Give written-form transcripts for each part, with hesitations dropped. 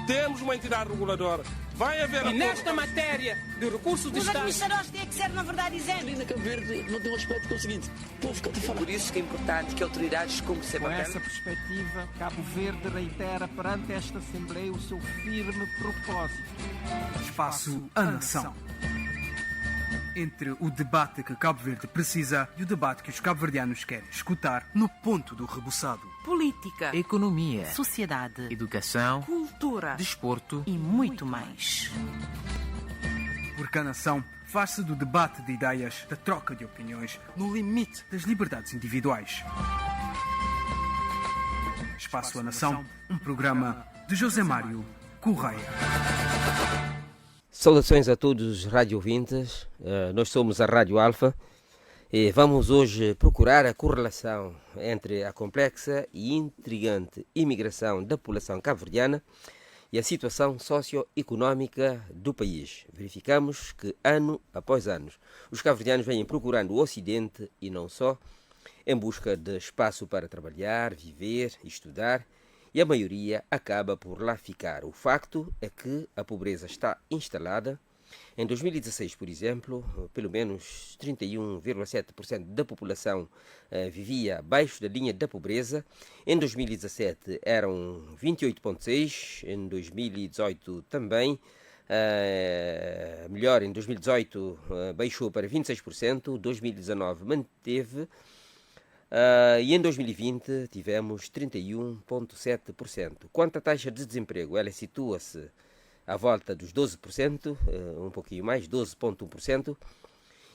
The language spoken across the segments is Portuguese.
Temos uma entidade reguladora. Vai haver... E nesta matéria de recursos de Os Estado... administradores têm que ser, na verdade, isentos. Ali na Cabo Verde não tem respeito com o seguinte: o povo fica a falar. Por isso que é importante que autoridades como se Com essa perspectiva, Cabo Verde reitera perante esta Assembleia o seu firme propósito. Espaço à Nação. Entre o debate que Cabo Verde precisa e o debate que os cabo-verdianos querem escutar no ponto do rebuçado. Política, economia, sociedade, educação, cultura, desporto e muito mais. Porque a nação faz-se do debate de ideias, da troca de opiniões, no limite das liberdades individuais. Espaço à Nação, um programa de José Mário Correia. Saudações a todos os rádio ouvintes, nós somos a Rádio Alfa e vamos hoje procurar a correlação entre a complexa e intrigante imigração da população cabo-verdiana e a situação socioeconómica do país. Verificamos que ano após ano os cabo-verdianos vêm procurando o Ocidente e não só, em busca de espaço para trabalhar, viver e estudar, e a maioria acaba por lá ficar. O facto é que a pobreza está instalada. Em 2016, por exemplo, pelo menos 31,7% da população vivia abaixo da linha da pobreza. Em 2017 eram 28,6%, em 2018 também. Melhor, em 2018 baixou para 26%, 2019 manteve. E em 2020 tivemos 31,7%. Quanto à taxa de desemprego, ela situa-se à volta dos 12%, um pouquinho mais, 12,1%.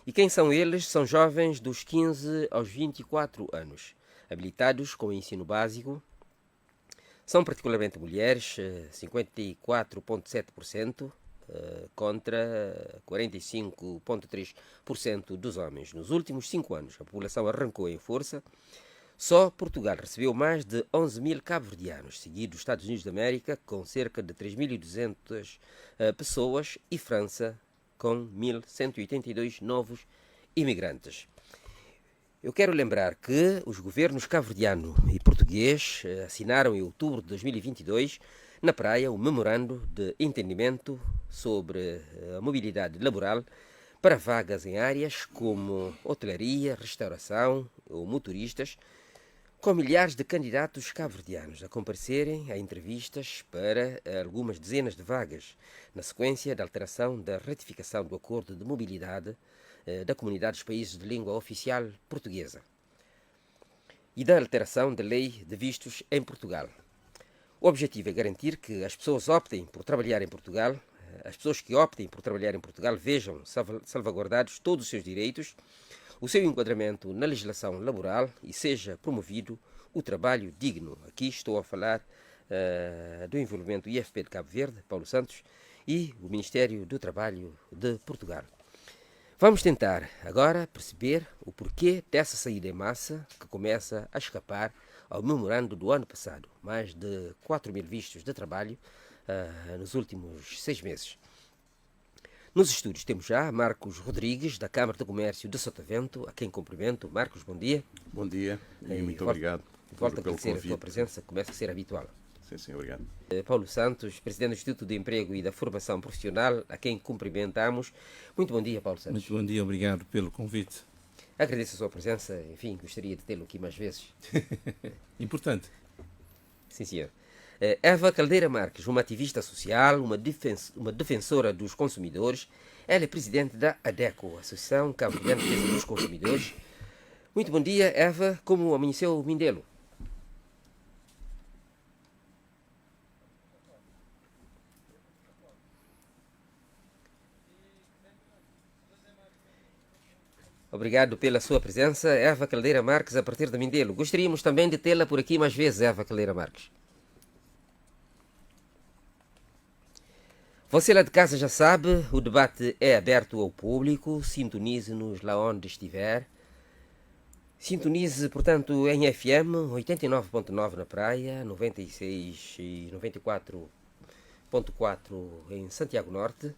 E quem são eles? São jovens dos 15 aos 24 anos, habilitados com o ensino básico. São particularmente mulheres, 54,7%. Contra 45,3% dos homens. Nos últimos 5 anos, a população arrancou em força. Só Portugal recebeu mais de 11 mil cabo-verdianos, seguido dos Estados Unidos da América, com cerca de 3.200 pessoas, e França, com 1.182 novos imigrantes. Eu quero lembrar que os governos cabo-verdiano e português assinaram em outubro de 2022 na praia um memorando de entendimento sobre a mobilidade laboral para vagas em áreas como hotelaria, restauração ou motoristas, com milhares de candidatos cabo-verdianos a comparecerem a entrevistas para algumas dezenas de vagas, na sequência da alteração da ratificação do Acordo de Mobilidade da Comunidade dos Países de Língua Oficial Portuguesa e da alteração da Lei de Vistos em Portugal. O objetivo é garantir que as pessoas optem por trabalhar em Portugal, as pessoas que optem por trabalhar em Portugal vejam salvaguardados todos os seus direitos, o seu enquadramento na legislação laboral e seja promovido o trabalho digno. Aqui estou a falar do envolvimento do IFP de Cabo Verde, Paulo Santos, e o Ministério do Trabalho de Portugal. Vamos tentar agora perceber o porquê dessa saída em massa que começa a escapar ao memorando do ano passado, mais de 4 mil vistos de trabalho nos últimos 6 meses. Nos estúdios temos já Marcos Rodrigues, da Câmara de Comércio de Sotavento, a quem cumprimento. Marcos, bom dia. Bom dia e muito obrigado volto a pelo agradecer convite. A tua presença, começa a ser habitual. Sim, obrigado. Paulo Santos, Presidente do Instituto de Emprego e da Formação Profissional, a quem cumprimentamos. Muito bom dia, Paulo Santos. Muito bom dia, obrigado pelo convite. Agradeço a sua presença, enfim, gostaria de tê-lo aqui mais vezes. Importante. Sim, senhor. Eva Caldeira Marques, uma ativista social, uma defensora dos consumidores. Ela é presidente da ADECO, Associação Cabo-Verdiana de Defesa dos Consumidores. Muito bom dia, Eva. Como amanheceu o Mindelo? Obrigado pela sua presença, Eva Caldeira Marques, a partir de Mindelo. Gostaríamos também de tê-la por aqui mais vezes, Eva Caldeira Marques. Você lá de casa já sabe, o debate é aberto ao público, sintonize-nos lá onde estiver. Sintonize, portanto, em FM 89.9 na Praia, 96 e 94.4 em Santiago Norte,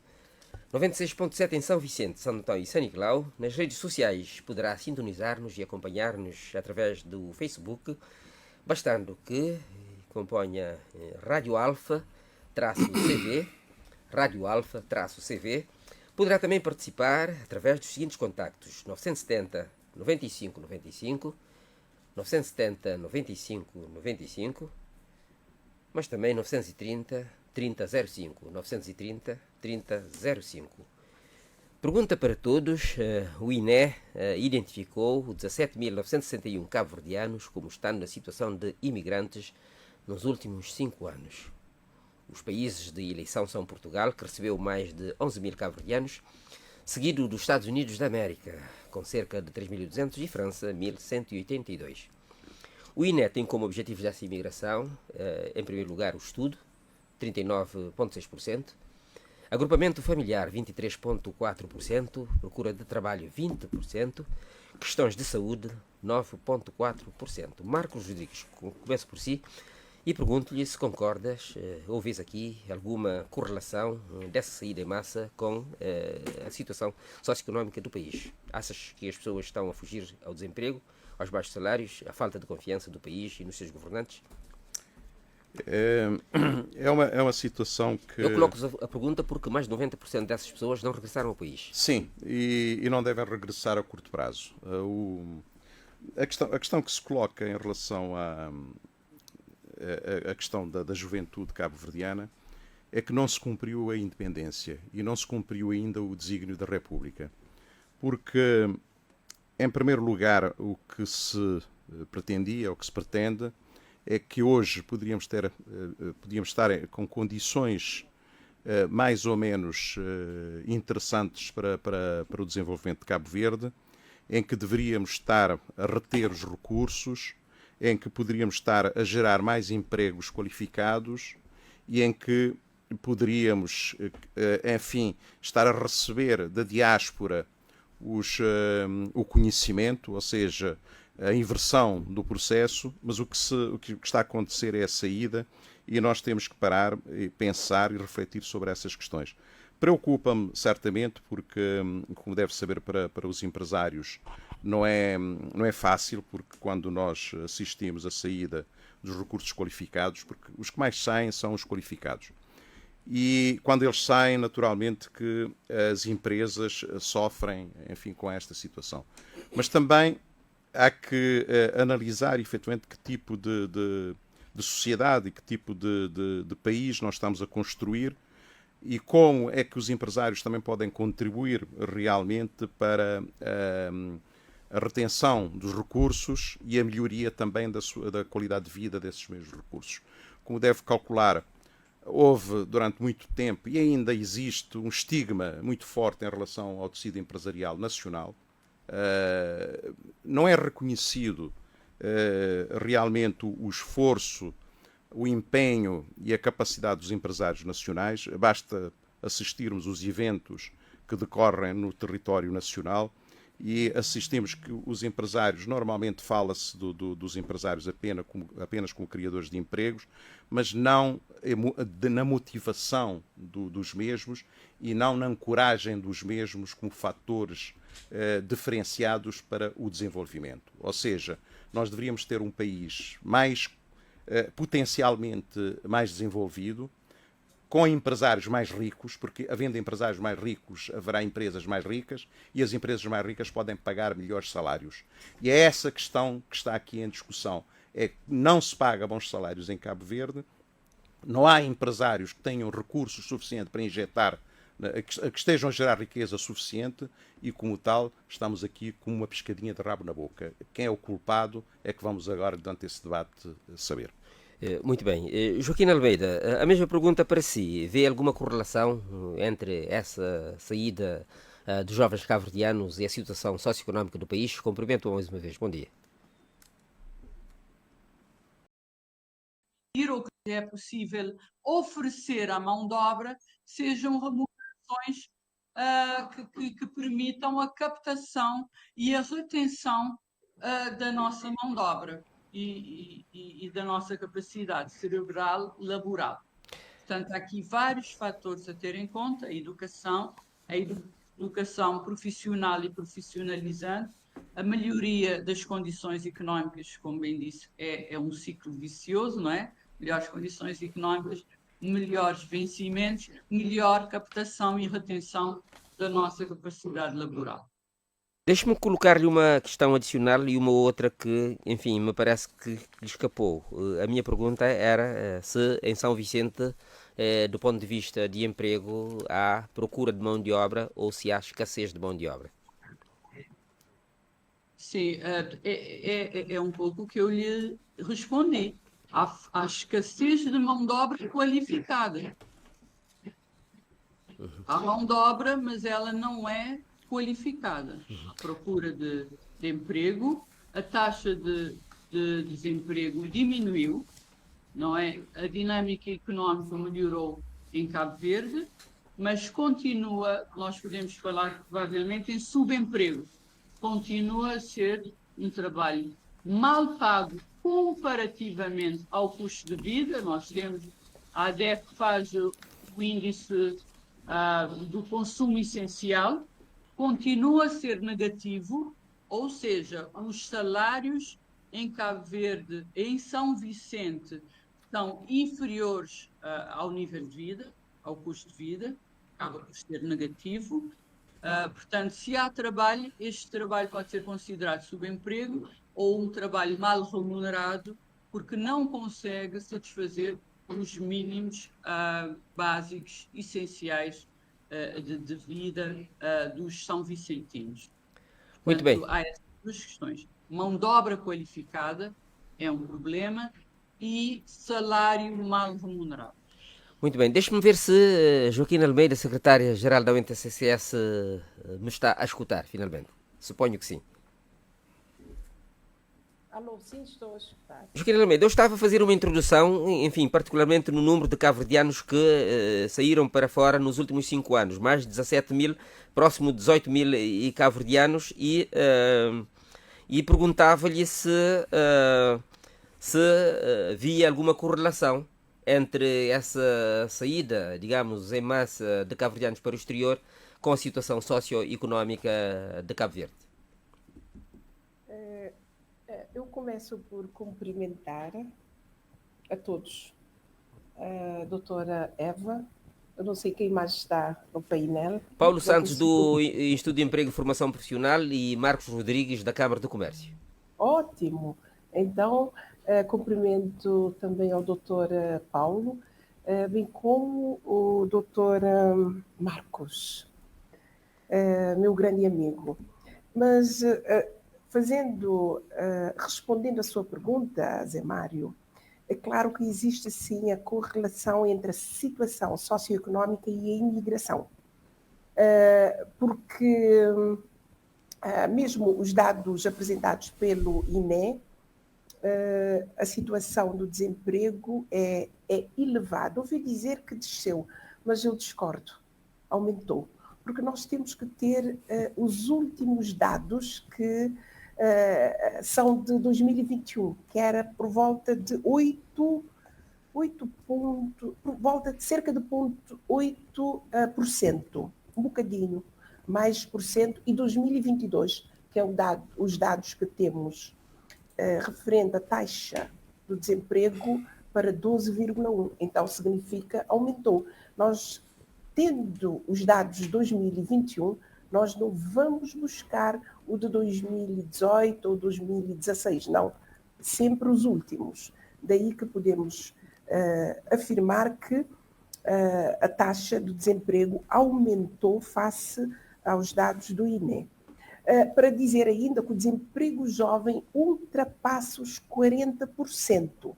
96.7 em São Vicente, São Antão e São Nicolau. Nas redes sociais poderá sintonizar-nos e acompanhar-nos através do Facebook, bastando que componha Rádio Alfa cv, Rádio Alfa-CV. Poderá também participar através dos seguintes contactos: 970 95 95, 970 95 95, mas também 930 3005, 930 3005. Pergunta para todos: o INE identificou 17.961 cabo-verdianos como estando na situação de imigrantes nos últimos 5 anos. Os países de eleição são Portugal, que recebeu mais de 11.000 cabo-verdianos, seguido dos Estados Unidos da América, com cerca de 3.200, e França, 1.182. O INE tem como objetivos dessa imigração, em primeiro lugar, o estudo, 39,6%, agrupamento familiar, 23,4%, procura de trabalho, 20%, questões de saúde, 9,4%. Marcos Rodrigues, começo por si e pergunto-lhe se concordas ou vês aqui alguma correlação dessa saída em massa com a situação socioeconómica do país. Achas que as pessoas estão a fugir ao desemprego, aos baixos salários, à falta de confiança do país e nos seus governantes? É uma situação que... Eu coloco a pergunta porque mais de 90% dessas pessoas não regressaram ao país. Sim, e não devem regressar a curto prazo. A questão que se coloca em relação a questão da juventude cabo-verdiana é que não se cumpriu a independência e não se cumpriu ainda o desígnio da República. Porque, em primeiro lugar, o que se pretendia, o que se pretende, é que hoje podíamos estar com condições mais ou menos interessantes para o desenvolvimento de Cabo Verde, em que deveríamos estar a reter os recursos, em que poderíamos estar a gerar mais empregos qualificados e em que poderíamos, enfim, estar a receber da diáspora o conhecimento, ou seja, a inversão do processo, mas o que está a acontecer é a saída e nós temos que parar e pensar e refletir sobre essas questões. Preocupa-me certamente porque, como deve saber, para os empresários não é fácil, porque quando nós assistimos à saída dos recursos qualificados, porque os que mais saem são os qualificados. E quando eles saem, naturalmente que as empresas sofrem, enfim, com esta situação. Mas também há que analisar, efetivamente, que tipo de sociedade e que tipo de país nós estamos a construir e como é que os empresários também podem contribuir realmente para a retenção dos recursos e a melhoria também da qualidade de vida desses mesmos recursos. Como deve calcular, houve durante muito tempo e ainda existe um estigma muito forte em relação ao tecido empresarial nacional. Não é reconhecido realmente o esforço, o empenho e a capacidade dos empresários nacionais. Basta assistirmos os eventos que decorrem no território nacional e assistimos que os empresários, normalmente fala-se dos empresários apenas como criadores de empregos, mas não na motivação dos mesmos e não na ancoragem dos mesmos como fatores diferenciados para o desenvolvimento. Ou seja, nós deveríamos ter um país potencialmente mais desenvolvido, com empresários mais ricos, porque havendo empresários mais ricos, haverá empresas mais ricas e as empresas mais ricas podem pagar melhores salários. E é essa questão que está aqui em discussão. É que não se paga bons salários em Cabo Verde, não há empresários que tenham recursos suficientes para injetar, que estejam a gerar riqueza suficiente e, como tal, estamos aqui com uma pescadinha de rabo na boca. Quem é o culpado é que vamos agora, durante esse debate, saber. Muito bem. Joaquim Almeida, a mesma pergunta para si. Vê alguma correlação entre essa saída dos jovens cabo-verdianos e a situação socioeconómica do país? Cumprimento mais uma vez. Bom dia. O que é possível oferecer à mão de obra sejam remunerações que permitam a captação e a retenção da nossa mão de obra e da nossa capacidade cerebral laboral. Portanto, há aqui vários fatores a ter em conta: a educação profissional e profissionalizante, a melhoria das condições económicas, como bem disse, é um ciclo vicioso, não é? Melhores condições económicas, melhores vencimentos, melhor captação e retenção da nossa capacidade laboral. Deixe-me colocar-lhe uma questão adicional e uma outra que, enfim, me parece que lhe escapou. A minha pergunta era se em São Vicente, do ponto de vista de emprego, há procura de mão de obra ou se há escassez de mão de obra. Sim, é um pouco o que eu lhe respondi. Há escassez de mão de obra qualificada. Há mão de obra, mas ela não é qualificada. A procura de emprego, a taxa de desemprego diminuiu, não é? A dinâmica económica melhorou em Cabo Verde, mas continua, nós podemos falar provavelmente em subemprego. Continua a ser um trabalho mal pago comparativamente ao custo de vida. Nós temos, a ADEC faz o índice do consumo essencial, continua a ser negativo, ou seja, os salários em Cabo Verde, em São Vicente, são inferiores ao nível de vida, ao custo de vida, acaba por ser negativo. Portanto, se há trabalho, este trabalho pode ser considerado subemprego ou um trabalho mal remunerado, porque não consegue satisfazer os mínimos básicos, essenciais de vida dos são vicentinos. Muito bem. Há essas duas questões. Mão de obra qualificada é um problema e salário mal remunerado. Muito bem, deixe-me ver se Joaquina Almeida, secretária-geral da UNTCCS, me está a escutar, finalmente. Suponho que sim. Alô, sim, estou a escutar. Joaquina Almeida, eu estava a fazer uma introdução, enfim, particularmente no número de cabo-verdianos que saíram para fora nos últimos 5 anos. Mais de 17 mil, próximo de 18 mil cabo-verdianos, e perguntava-lhe se via alguma correlação entre essa saída, digamos, em massa de cabo-verdianos para o exterior com a situação socioeconómica de Cabo Verde. Eu começo por cumprimentar a todos. A doutora Eva, eu não sei quem mais está no painel. Paulo Santos, do Instituto de Emprego e Formação Profissional, e Marcos Rodrigues, da Câmara do Comércio. Ótimo! Então, cumprimento também ao doutor Paulo, bem como o doutor Marcos, meu grande amigo. Mas, respondendo à sua pergunta, Zé Mário, é claro que existe sim a correlação entre a situação socioeconómica e a imigração. Porque mesmo os dados apresentados pelo INE, a situação do desemprego é elevada. Ouvi dizer que desceu, mas eu discordo, aumentou. Porque nós temos que ter os últimos dados que são de 2021, que era por volta de cerca de 0,8%, um bocadinho mais por cento, e 2022, que é os dados que temos referente à taxa do desemprego para 12,1%. Então, significa aumentou. Nós, tendo os dados de 2021, nós não vamos buscar o de 2018 ou 2016, não. Sempre os últimos. Daí que podemos afirmar que a taxa do desemprego aumentou face aos dados do INE. Para dizer ainda que o desemprego jovem ultrapassa os 40%.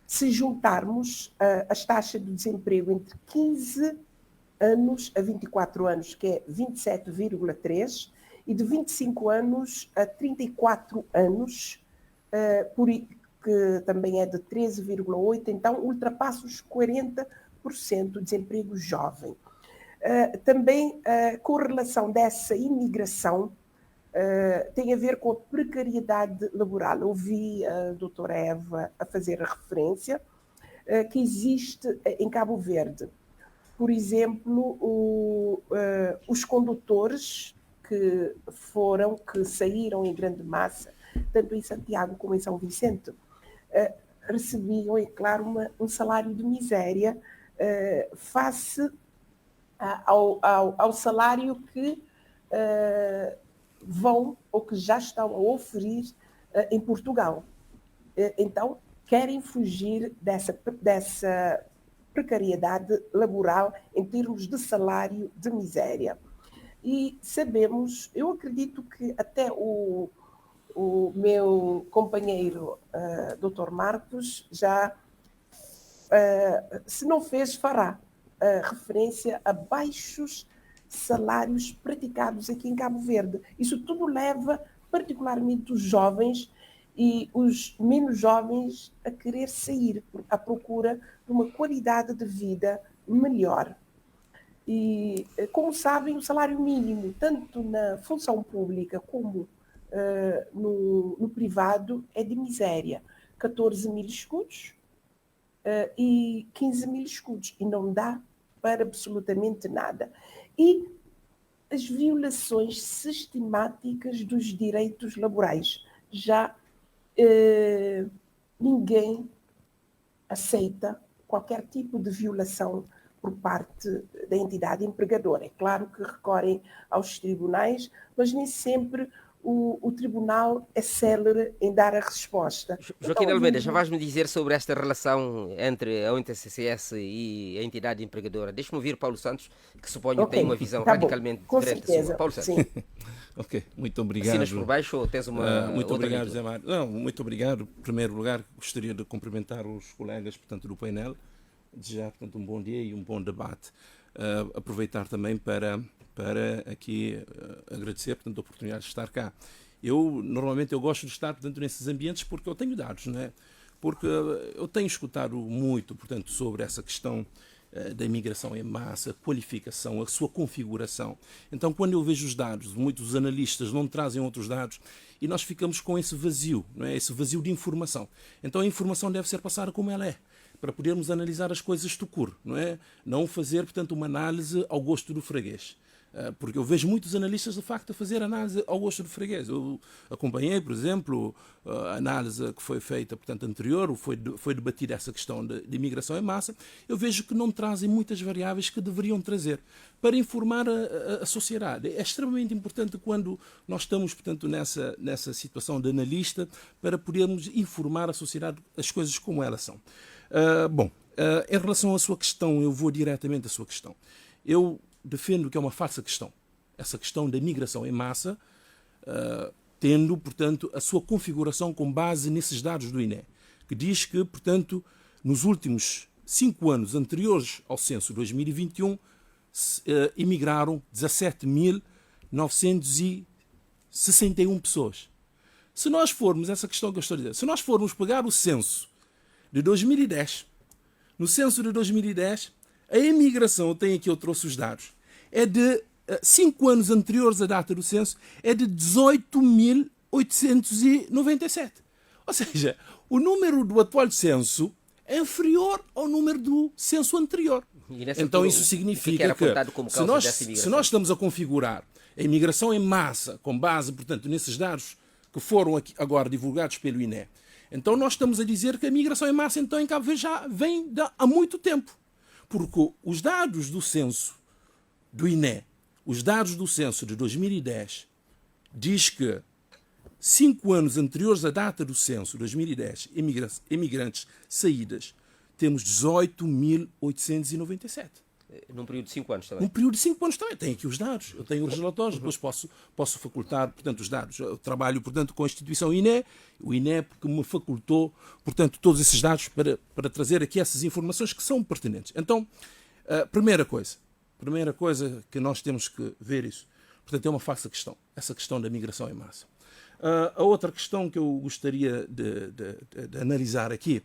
Se juntarmos as taxas de desemprego entre 15 anos a 24 anos, que é 27,3%, e de 25 anos a 34 anos, que também é de 13,8%, então ultrapassa os 40% do desemprego jovem. Também a correlação dessa imigração tem a ver com a precariedade laboral. Ouvi a doutora Eva a fazer a referência que existe em Cabo Verde. Por exemplo, os condutores que saíram em grande massa, tanto em Santiago como em São Vicente, recebiam, é claro, um salário de miséria face ao salário que vão ou que já estão a oferir em Portugal. Então, querem fugir dessa precariedade laboral em termos de salário de miséria. E sabemos, eu acredito que até o meu companheiro, Dr. Marcos, já, se não fez, fará referência a baixos salários praticados aqui em Cabo Verde. Isso tudo leva, particularmente, os jovens e os menos jovens a querer sair à procura de uma qualidade de vida melhor. E, como sabem, o salário mínimo, tanto na função pública como no privado, é de miséria. 14 mil escudos e 15 mil escudos. E não dá para absolutamente nada. E as violações sistemáticas dos direitos laborais. Já ninguém aceita qualquer tipo de violação por parte da entidade empregadora. É claro que recorrem aos tribunais, mas nem sempre o tribunal é célere em dar a resposta. Joaquim Almeida, já vais-me dizer sobre esta relação entre a UNTCCS e a entidade empregadora. Deixa-me ouvir Paulo Santos, que suponho que tem uma visão radicalmente diferente da sua. Paulo Santos. Ok, muito obrigado. Assinas por baixo ou tens uma muito outra obrigado, Zé Mário. Não, muito obrigado. Em primeiro lugar, gostaria de cumprimentar os colegas, portanto, do painel, desejar, portanto, um bom dia e um bom debate. Aproveitar também para aqui agradecer, portanto, a oportunidade de estar cá. Normalmente eu gosto de estar, portanto, nesses ambientes porque eu tenho dados, não é? Porque eu tenho escutado muito, portanto, sobre essa questão da imigração em massa, a qualificação, a sua configuração. Então, quando eu vejo os dados, muitos analistas não trazem outros dados e nós ficamos com esse vazio, não é? Esse vazio de informação. Então, a informação deve ser passada como ela é, para podermos analisar as coisas do cor, não é? Não fazer, portanto, uma análise ao gosto do freguês. Porque eu vejo muitos analistas, de facto, a fazer análise ao gosto do freguês. Eu acompanhei, por exemplo, a análise que foi feita, portanto, anterior, foi debatida essa questão de imigração em massa. Eu vejo que não trazem muitas variáveis que deveriam trazer para informar a sociedade. É extremamente importante quando nós estamos, portanto, nessa situação de analista, para podermos informar a sociedade as coisas como elas são. Em relação à sua questão, eu vou diretamente à sua questão. Eu defendo que é uma falsa questão. Essa questão da migração em massa, tendo, portanto, a sua configuração com base nesses dados do INE, que diz que, portanto, nos últimos 5 anos anteriores ao censo de 2021, emigraram 17.961 pessoas. Se nós formos, essa questão que eu estou a dizer, se nós formos pegar o censo de 2010, no censo de 2010, a imigração, eu trouxe os dados, é de 5 anos anteriores à data do censo, é de 18.897. Ou seja, o número do atual censo é inferior ao número do censo anterior. Então isso significa que se nós estamos a configurar a imigração em massa, com base, portanto, nesses dados que foram aqui agora divulgados pelo INE, então nós estamos a dizer que a imigração em massa, então, em Cabo Verde já vem há muito tempo. Porque os dados do censo do INE, os dados do censo de 2010, diz que 5 anos anteriores à data do censo, 2010, imigrantes saídas, temos 18.897. Num período de 5 anos também? Um Num período de 5 anos também. Tenho aqui os dados, eu tenho os relatórios, depois posso facultar, portanto, os dados. Eu trabalho, portanto, com a instituição INE, o INE que me facultou, portanto, todos esses dados para trazer aqui essas informações que são pertinentes. Então, primeira coisa que nós temos que ver isso, portanto, é uma falsa questão, essa questão da migração em massa. A outra questão que eu gostaria de analisar aqui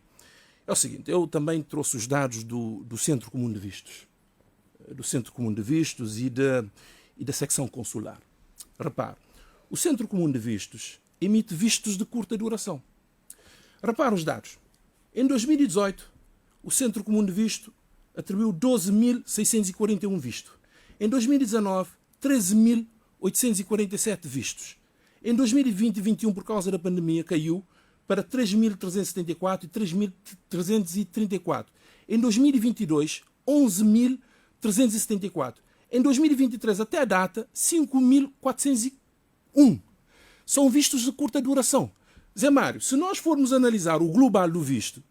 é o seguinte: eu também trouxe os dados do Centro Comum de Vistos, e da secção consular. Repare, o Centro Comum de Vistos emite vistos de curta duração. Repare os dados. Em 2018, o Centro Comum de Visto atribuiu 12.641 vistos. Em 2019, 13.847 vistos. Em 2020 e 2021, por causa da pandemia, caiu para 3.374 e 3.334. Em 2022, 11.374. Em 2023, até a data, 5.401. São vistos de curta duração. Zé Mário, se nós formos analisar o global do visto,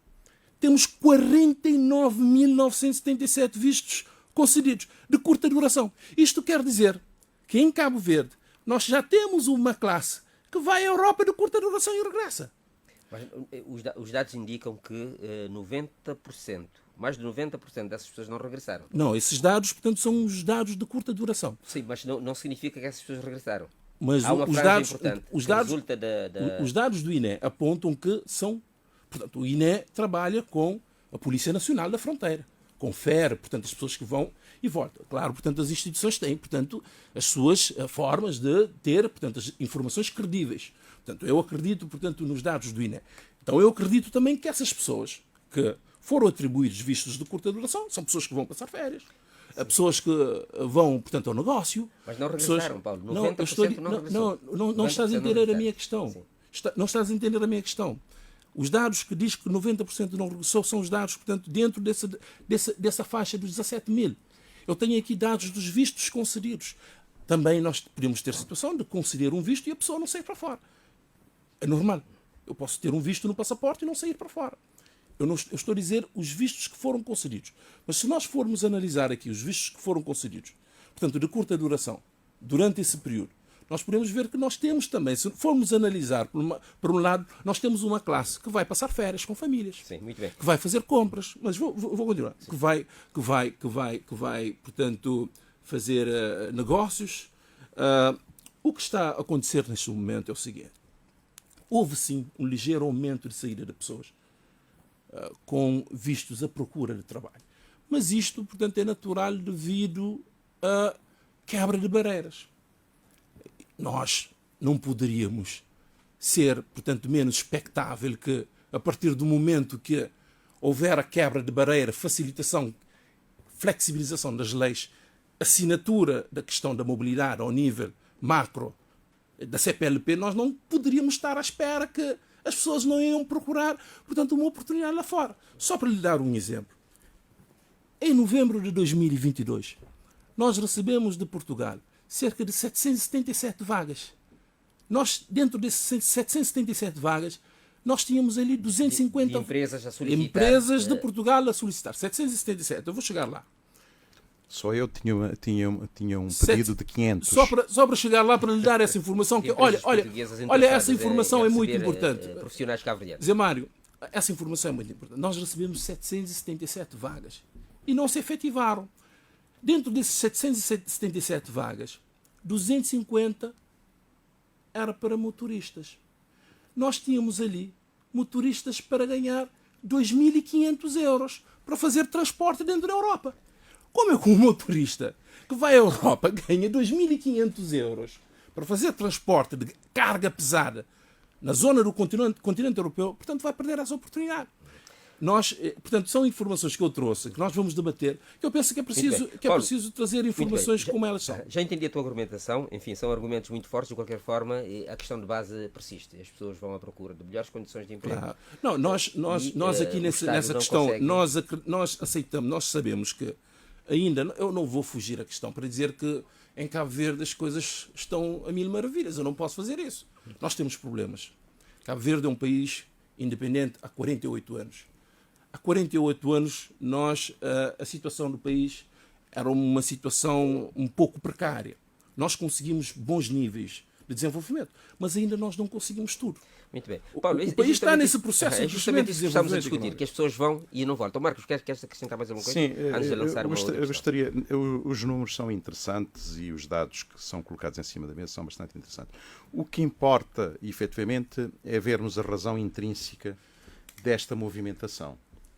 temos 49.977 vistos concedidos de curta duração. Isto quer dizer que em Cabo Verde nós já temos uma classe que vai à Europa de curta duração e regressa. Mas os dados indicam que 90%, mais de 90% dessas pessoas não regressaram. Não, esses dados, portanto, são os dados de curta duração. Sim, mas não significa que essas pessoas regressaram. Mas há uma frase importante. Os dados do INE apontam que são... Portanto, o INE trabalha com a Polícia Nacional da Fronteira, confere, portanto, as pessoas que vão e voltam. Claro, portanto, as instituições têm, portanto, as suas formas de ter, portanto, as informações credíveis. Portanto, eu acredito, portanto, nos dados do INE. Então, eu acredito também que essas pessoas que foram atribuídos vistos de curta duração são pessoas que vão passar férias. Pessoas que vão, portanto, ao negócio. Mas não regressaram, Paulo. 90% não regressaram. Não estás a entender a minha questão. Não estás a entender a minha questão. Os dados que diz que 90% não regressou são os dados, portanto, dentro dessa faixa dos 17 mil. Eu tenho aqui dados dos vistos concedidos. Também nós podemos ter situação de conceder um visto e a pessoa não sair para fora. É normal. Eu posso ter um visto no passaporte e não sair para fora. Eu estou a dizer os vistos que foram concedidos. Mas se nós formos analisar aqui os vistos que foram concedidos, portanto, de curta duração, durante esse período, nós podemos ver que nós temos também, se formos analisar por um lado, nós temos uma classe que vai passar férias com famílias. Sim, muito bem. Que vai fazer compras, mas vou continuar. Que vai, portanto, fazer negócios. O que está a acontecer neste momento é o seguinte. Houve sim um ligeiro aumento de saída de pessoas com vistos à procura de trabalho. Mas isto, portanto, é natural devido à quebra de barreiras. Nós não poderíamos ser, portanto, menos expectável que, a partir do momento que houver a quebra de barreira, facilitação, flexibilização das leis, assinatura da questão da mobilidade ao nível macro da CPLP, nós não poderíamos estar à espera que as pessoas não iam procurar, portanto, uma oportunidade lá fora. Só para lhe dar um exemplo. Em novembro de 2022, nós recebemos de Portugal cerca de 777 vagas. Nós, dentro desses 777 vagas, nós tínhamos ali 250 de empresas a solicitar. Empresas de Portugal a solicitar. 777, eu vou chegar lá. Só eu tinha um pedido de 500. Só para chegar lá, para lhe dar essa informação. Que, olha, essa informação é muito importante. Profissionais cabo-verdianos. Zé Mário, essa informação é muito importante. Nós recebemos 777 vagas e não se efetivaram. Dentro desses 777 vagas, 250 era para motoristas. Nós tínhamos ali motoristas para ganhar 2.500 euros para fazer transporte dentro da Europa. Como é que um motorista que vai à Europa ganha 2.500 euros para fazer transporte de carga pesada na zona do continente europeu, portanto, vai perder essa oportunidade. Portanto, são informações que eu trouxe, que nós vamos debater, que eu penso que é preciso trazer informações como elas são. Já entendi a tua argumentação, enfim, são argumentos muito fortes, de qualquer forma, a questão de base persiste. As pessoas vão à procura de melhores condições de emprego. Claro. Não, nós aqui nessa questão, nós aceitamos, nós sabemos que ainda, eu não vou fugir à questão para dizer que em Cabo Verde as coisas estão a mil maravilhas, eu não posso fazer isso. Nós temos problemas. Cabo Verde é um país independente há 48 anos. Há 48 anos, a situação do país era uma situação um pouco precária. Nós conseguimos bons níveis de desenvolvimento, mas ainda nós não conseguimos tudo. Muito bem. Paulo, o país está nesse processo. É justamente isso que estamos a discutir, que as pessoas vão e não voltam. Marcos, queres acrescentar mais alguma coisa? Sim, antes de lançar uma eu gostaria. Os números são interessantes e os dados que são colocados em cima da mesa são bastante interessantes. O que importa, efetivamente, é vermos a razão intrínseca desta movimentação.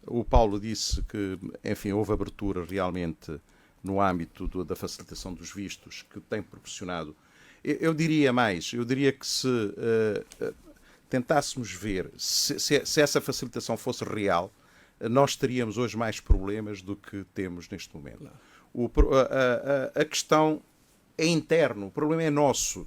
O Paulo disse que, enfim, houve abertura realmente no âmbito da facilitação dos vistos, que tem proporcionado. Eu diria mais, eu diria que se tentássemos ver se essa facilitação fosse real, nós teríamos hoje mais problemas do que temos neste momento. A questão é interna, o problema é nosso.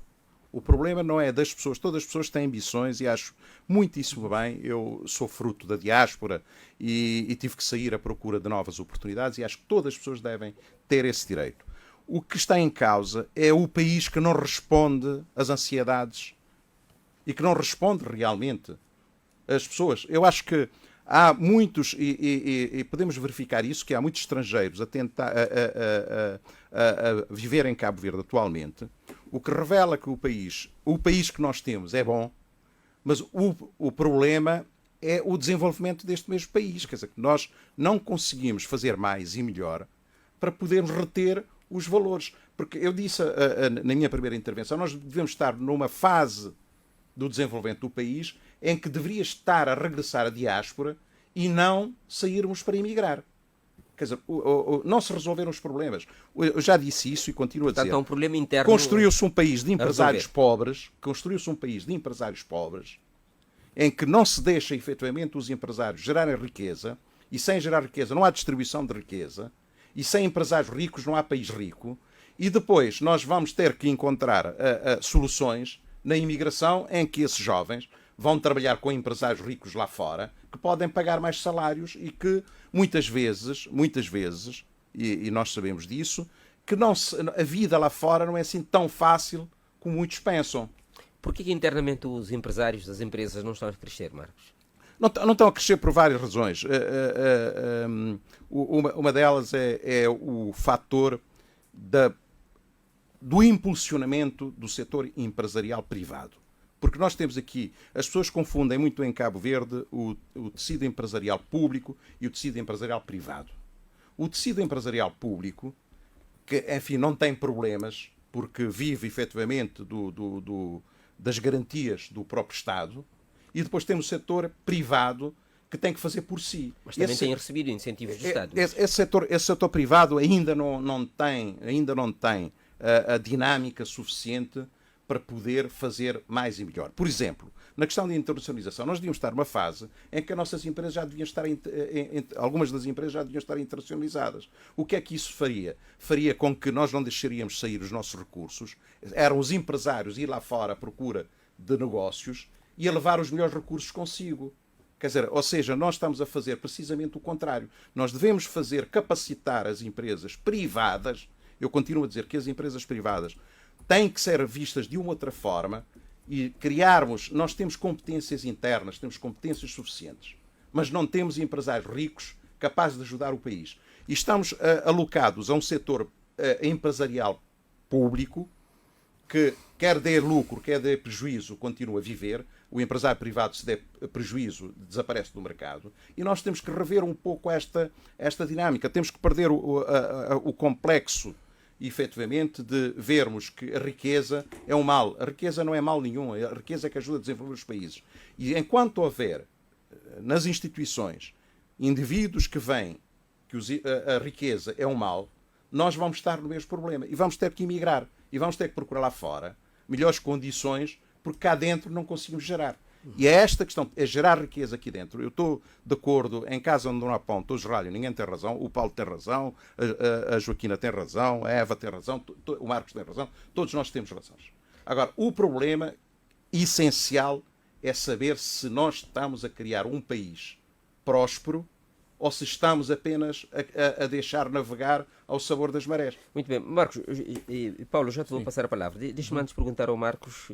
O problema não é das pessoas. Todas as pessoas têm ambições e acho muitíssimo bem. Eu sou fruto da diáspora e tive que sair à procura de novas oportunidades e acho que todas as pessoas devem ter esse direito. O que está em causa é o país que não responde às ansiedades e que não responde realmente às pessoas. Eu acho que há muitos, e podemos verificar isso, que há muitos estrangeiros a tentar a viver em Cabo Verde atualmente, o que revela que o país que nós temos é bom, mas o problema é o desenvolvimento deste mesmo país. Quer dizer, que nós não conseguimos fazer mais e melhor para podermos reter os valores. Porque eu disse na minha primeira intervenção, nós devemos estar numa fase do desenvolvimento do país em que deveria estar a regressar a diáspora e não sairmos para emigrar. Quer dizer, não se resolveram os problemas. Eu já disse isso e continuo a dizer. Portanto, é um problema interno. Construiu-se um país de empresários pobres, em que não se deixa efetivamente os empresários gerarem riqueza, e sem gerar riqueza não há distribuição de riqueza, e sem empresários ricos não há país rico, e depois nós vamos ter que encontrar soluções na imigração em que esses jovens vão trabalhar com empresários ricos lá fora, que podem pagar mais salários e que muitas vezes, e nós sabemos disso, que a vida lá fora não é assim tão fácil como muitos pensam. Por que internamente os empresários das empresas não estão a crescer, Marcos? Não estão a crescer por várias razões. Uma delas é o fator do impulsionamento do setor empresarial privado. Porque nós temos aqui, as pessoas confundem muito em Cabo Verde o tecido empresarial público e o tecido empresarial privado. O tecido empresarial público, que enfim não tem problemas, porque vive efetivamente das garantias do próprio Estado, e depois temos o setor privado que tem que fazer por si. Mas também tem recebido incentivos do Estado. Esse setor privado ainda não tem a dinâmica suficiente para poder fazer mais e melhor. Por exemplo, na questão da internacionalização, nós devíamos estar numa fase em que as nossas empresas já deviam estar, algumas das empresas já deviam estar internacionalizadas. O que é que isso faria? Faria com que nós não deixaríamos sair os nossos recursos, eram os empresários ir lá fora à procura de negócios e a levar os melhores recursos consigo. Quer dizer, ou seja, nós estamos a fazer precisamente o contrário. Nós devemos capacitar as empresas privadas. Eu continuo a dizer que as empresas privadas têm que ser vistas de uma outra forma e nós temos competências internas, temos competências suficientes, mas não temos empresários ricos capazes de ajudar o país. E estamos alocados a um setor empresarial público que quer dê lucro, quer dê prejuízo, continua a viver. O empresário privado, se der prejuízo, desaparece do mercado. E nós temos que rever um pouco esta dinâmica. Temos que perder o complexo, efetivamente, de vermos que a riqueza é um mal. A riqueza não é mal nenhum. A riqueza é que ajuda a desenvolver os países. E enquanto houver nas instituições indivíduos que veem que a riqueza é um mal, nós vamos estar no mesmo problema. E vamos ter que emigrar. E vamos ter que procurar lá fora melhores condições, porque cá dentro não conseguimos gerar. E é esta questão, é gerar riqueza aqui dentro. Eu estou de acordo, em casa onde não há pão, estou geralho, ninguém tem razão, o Paulo tem razão, a Joaquina tem razão, a Eva tem razão, o Marcos tem razão, todos nós temos razões. Agora, o problema essencial é saber se nós estamos a criar um país próspero ou se estamos apenas a deixar navegar ao sabor das marés. Muito bem. Marcos e Paulo, já te vou passar a palavra. Deixa-me antes perguntar ao Marcos,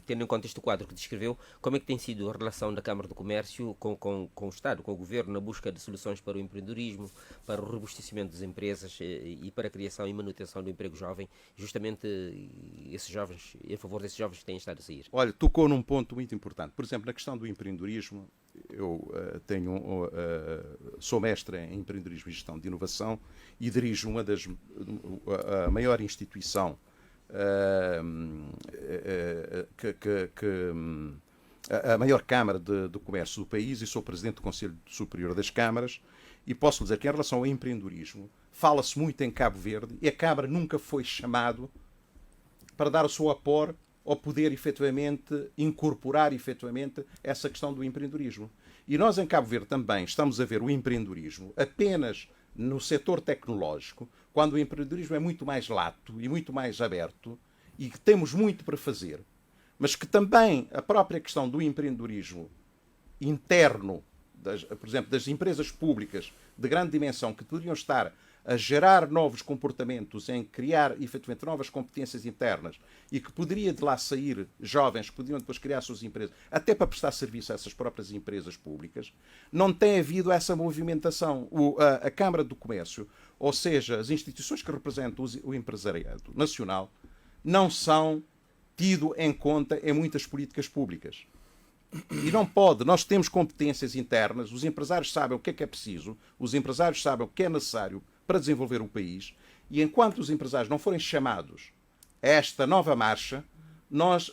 tendo em conta este quadro que descreveu, como é que tem sido a relação da Câmara do Comércio com o Estado, com o Governo, na busca de soluções para o empreendedorismo, para o robustecimento das empresas e para a criação e manutenção do emprego jovem, justamente esses jovens, em favor desses jovens que têm estado a sair? Olha, tocou num ponto muito importante. Por exemplo, na questão do empreendedorismo, eu sou mestre em empreendedorismo e gestão de inovação e dirijo a maior instituição a maior Câmara de Comércio do país e sou presidente do Conselho Superior das Câmaras e posso dizer que em relação ao empreendedorismo fala-se muito em Cabo Verde e a Câmara nunca foi chamado para dar o seu apoio ou poder efetivamente incorporar efetivamente essa questão do empreendedorismo. E nós em Cabo Verde também estamos a ver o empreendedorismo apenas no setor tecnológico, quando o empreendedorismo é muito mais lato e muito mais aberto e que temos muito para fazer, mas que também a própria questão do empreendedorismo interno, por exemplo, das empresas públicas de grande dimensão que poderiam estar a gerar novos comportamentos, em criar efetivamente novas competências internas e que poderia de lá sair jovens que poderiam depois criar suas empresas, até para prestar serviço a essas próprias empresas públicas, não tem havido essa movimentação. A Câmara do Comércio, ou seja, as instituições que representam o empresariado nacional, não são tido em conta em muitas políticas públicas. E não pode. Nós temos competências internas, os empresários sabem o que é preciso, os empresários sabem o que é necessário para desenvolver o país, e enquanto os empresários não forem chamados a esta nova marcha, nós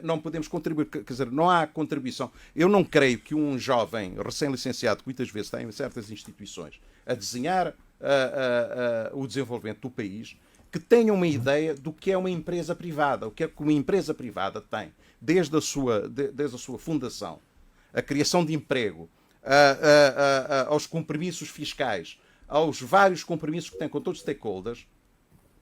não podemos contribuir. Quer dizer, não há contribuição. Eu não creio que um jovem recém-licenciado, que muitas vezes está em certas instituições, a desenhar o desenvolvimento do país, que tenha uma ideia do que é uma empresa privada, o que é que uma empresa privada tem, desde a sua fundação, a criação de emprego, aos compromissos fiscais, aos vários compromissos que tem com todos os stakeholders,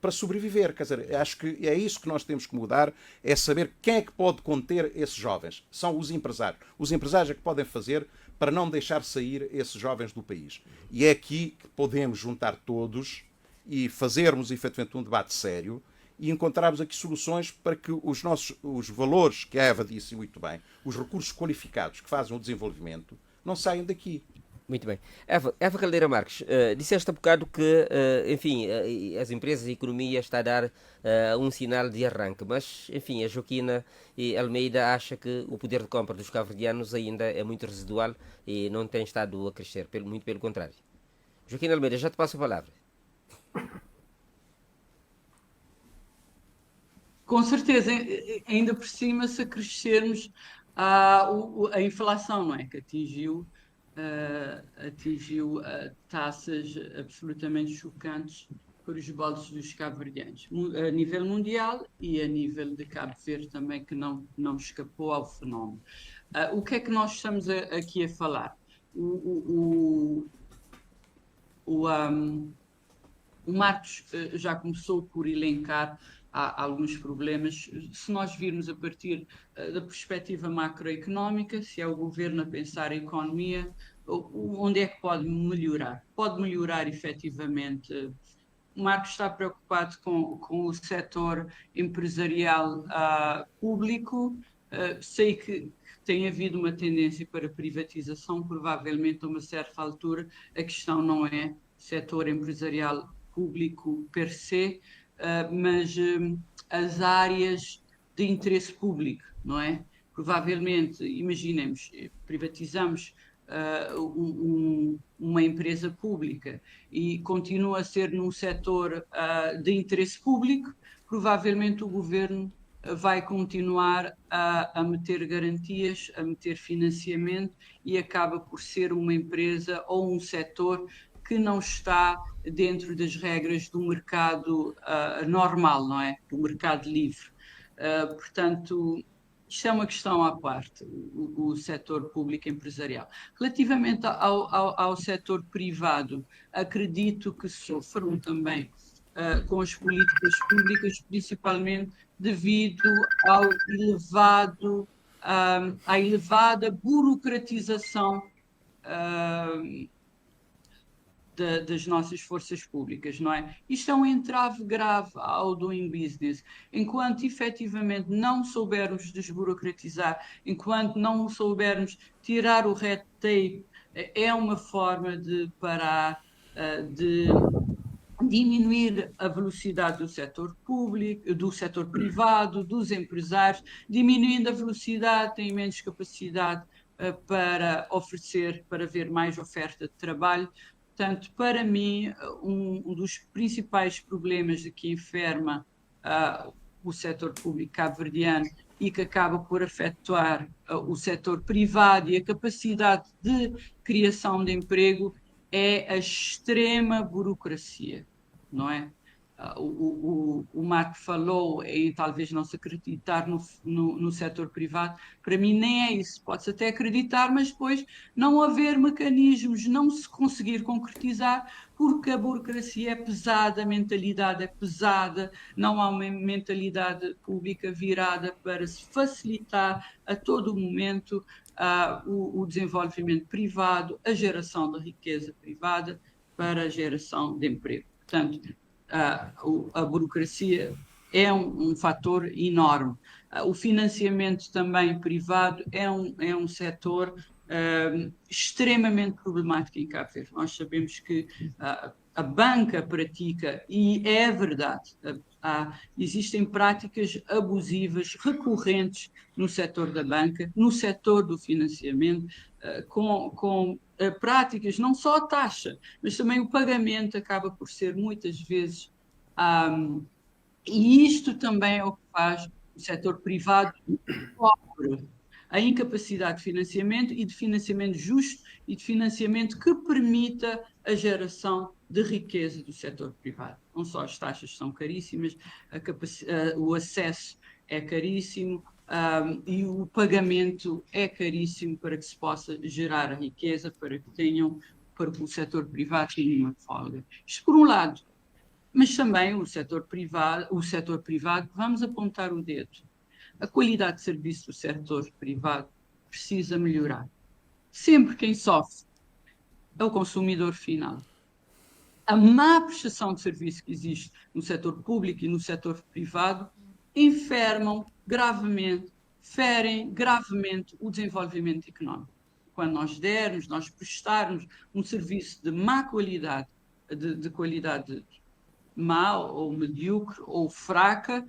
para sobreviver. Quer dizer, acho que é isso que nós temos que mudar, é saber quem é que pode conter esses jovens. São os empresários. Os empresários é que podem fazer para não deixar sair esses jovens do país. E é aqui que podemos juntar todos e fazermos efetivamente um debate sério e encontrarmos aqui soluções para que os valores, que a Eva disse muito bem, os recursos qualificados que fazem o desenvolvimento, não saiam daqui. Muito bem. Eva Caldeira Marques, disseste há bocado que, enfim, as empresas e a economia está a dar um sinal de arranque, mas, enfim, a Joaquina e Almeida acha que o poder de compra dos cabo-verdianos ainda é muito residual e não tem estado a crescer, muito pelo contrário. Joaquina Almeida, já te passo a palavra. Com certeza, ainda por cima, se crescermos a inflação, não é? Que atingiu taxas absolutamente chocantes para os bolsos dos cabo-verdianos, a nível mundial e a nível de Cabo Verde também, que não escapou ao fenómeno. O que é que nós estamos aqui a falar? O Marcos já começou por elencar alguns problemas. Se nós virmos a partir da perspectiva macroeconómica, se é o governo a pensar a economia, onde é que pode melhorar? Pode melhorar efetivamente. O Marcos está preocupado com o setor empresarial público. Sei que tem havido uma tendência para privatização, provavelmente a uma certa altura. A questão não é setor empresarial público per se, mas as áreas de interesse público, não é? Provavelmente, imaginemos, privatizamos uma empresa pública e continua a ser num setor de interesse público, provavelmente o governo vai continuar a meter garantias, a meter financiamento e acaba por ser uma empresa ou um setor que não está dentro das regras do mercado normal, não é? Do mercado livre. Portanto, isto é uma questão à parte, o setor público empresarial. Relativamente ao setor privado, acredito que sofram também com as políticas públicas, principalmente devido à elevada burocratização das nossas forças públicas, não é? Isto é um entrave grave ao doing business. Enquanto efetivamente não soubermos desburocratizar, enquanto não soubermos tirar o red tape, é uma forma de parar, de diminuir a velocidade do setor público, do setor privado, dos empresários, diminuindo a velocidade, tem menos capacidade para oferecer, para haver mais oferta de trabalho. Portanto, para mim, um dos principais problemas de que enferma o setor público cabo-verdiano e que acaba por afetar o setor privado e a capacidade de criação de emprego é a extrema burocracia, não é? o Marco falou em talvez não se acreditar no setor privado. Para mim nem é isso. Pode-se até acreditar, mas depois não haver mecanismos, não se conseguir concretizar, porque a burocracia é pesada, a mentalidade é pesada, não há uma mentalidade pública virada para se facilitar a todo momento o desenvolvimento privado, a geração de riqueza privada para a geração de emprego. Portanto, a burocracia é um fator enorme. O financiamento também privado é um setor extremamente problemático em Cabo Verde. Nós sabemos que a banca pratica, e é verdade, existem práticas abusivas recorrentes no setor da banca, no setor do financiamento, com práticas, não só a taxa, mas também o pagamento acaba por ser muitas vezes, e isto também é o que faz o setor privado pobre, a incapacidade de financiamento e de financiamento justo e de financiamento que permita a geração de riqueza do setor privado. Não só as taxas são caríssimas, o acesso é caríssimo, e o pagamento é caríssimo para que se possa gerar a riqueza, para que o setor privado tenha uma folga. Isto por um lado. Mas também o setor privado, vamos apontar o dedo. A qualidade de serviço do setor privado precisa melhorar. Sempre quem sofre é o consumidor final. A má prestação de serviço que existe no setor público e no setor privado enfermam gravemente, ferem gravemente o desenvolvimento económico. Quando nós prestarmos um serviço de má qualidade, de qualidade má ou medíocre ou fraca,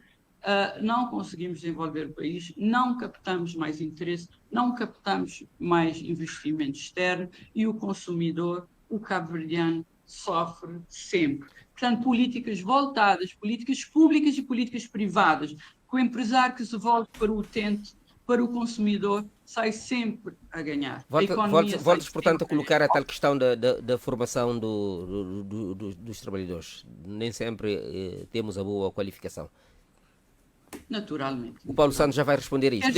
não conseguimos desenvolver o país, não captamos mais interesse, não captamos mais investimento externo e o consumidor, o cabo-verdiano, sofre sempre. Portanto, políticas voltadas, políticas públicas e políticas privadas, que o empresário que se volte para o utente, para o consumidor, sai sempre a ganhar. Voltas, portanto, a colocar a tal questão da formação dos trabalhadores. Nem sempre temos a boa qualificação. Naturalmente. O Paulo Santos já vai responder a isso.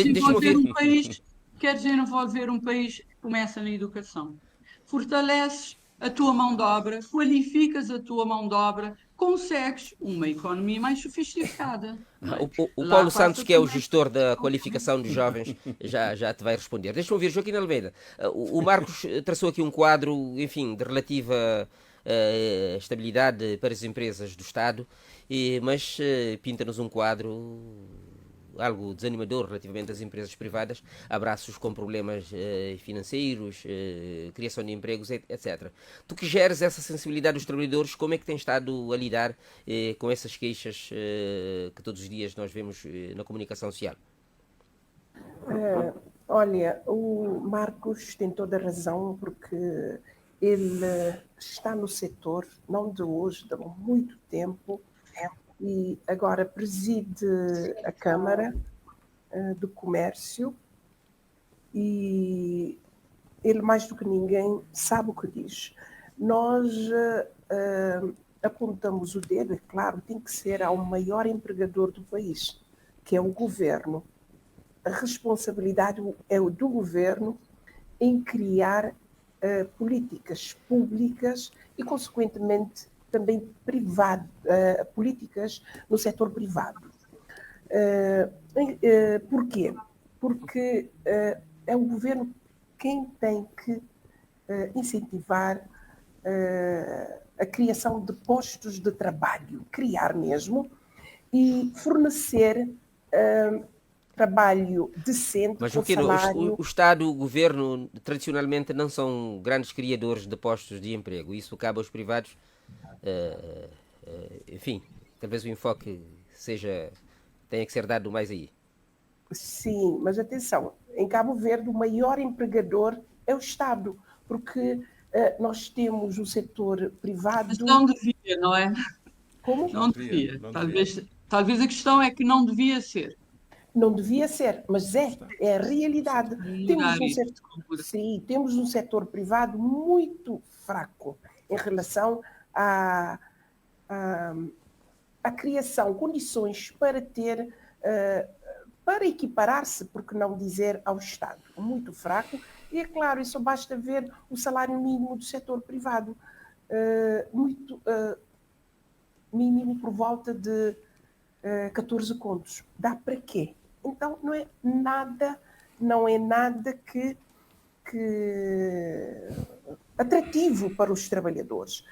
Quer desenvolver um país que começa na educação. Fortaleces a tua mão de obra, qualificas a tua mão de obra, consegues uma economia mais sofisticada. O Paulo Santos, que é o gestor da qualificação dos jovens, já te vai responder. Deixa-me ouvir, Joaquim Almeida. O Marcos traçou aqui um quadro, enfim, de relativa estabilidade para as empresas do Estado, mas pinta-nos um quadro algo desanimador relativamente às empresas privadas, abraços com problemas financeiros, criação de empregos, etc. Tu que geres essa sensibilidade dos trabalhadores, como é que tens estado a lidar com essas queixas que todos os dias nós vemos na comunicação social? Olha, o Marcos tem toda a razão, porque ele está no setor, não de hoje, de há muito tempo, e agora preside a Câmara do Comércio, e ele, mais do que ninguém, sabe o que diz. Nós apontamos o dedo, é claro, tem que ser ao maior empregador do país, que é o governo. A responsabilidade é do governo em criar políticas públicas e, consequentemente, também políticas no setor privado. Porquê? Porque é o governo quem tem que incentivar a criação de postos de trabalho, criar mesmo, e fornecer trabalho decente, mas com salário. O Estado, o Governo, tradicionalmente não são grandes criadores de postos de emprego. Isso cabe aos privados. Enfim, talvez o enfoque tenha que ser dado mais aí. Sim, mas atenção, em Cabo Verde o maior empregador é o Estado, porque nós temos o setor privado... Mas não devia, não é? Como? Não devia. Talvez a questão é que não devia ser. Não devia ser, mas é a realidade. Temos um setor privado muito fraco em relação a criação, condições para ter, para equiparar-se, por que não dizer, ao Estado. Muito fraco. E é claro, isso basta ver o salário mínimo do setor privado. Muito mínimo por volta de 14 contos. Dá para quê? Então não é nada que atrativo para os trabalhadores.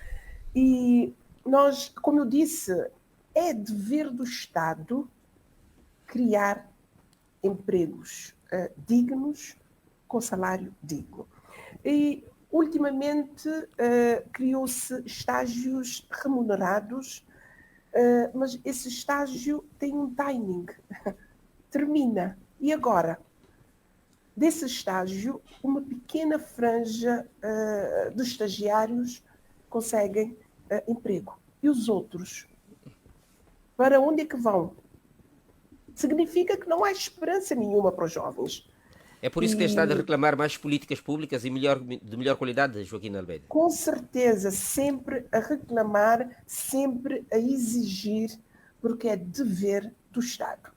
E nós, como eu disse, é dever do Estado criar empregos dignos, com salário digno. E, ultimamente, criou-se estágios remunerados, mas esse estágio tem um timing, termina. E agora? Desse estágio, uma pequena franja de estagiários conseguem emprego. E os outros? Para onde é que vão? Significa que não há esperança nenhuma para os jovens. É por isso que tem estado a reclamar mais políticas públicas e de melhor qualidade, Joaquim Almeida? Com certeza, sempre a reclamar, sempre a exigir, porque é dever do Estado.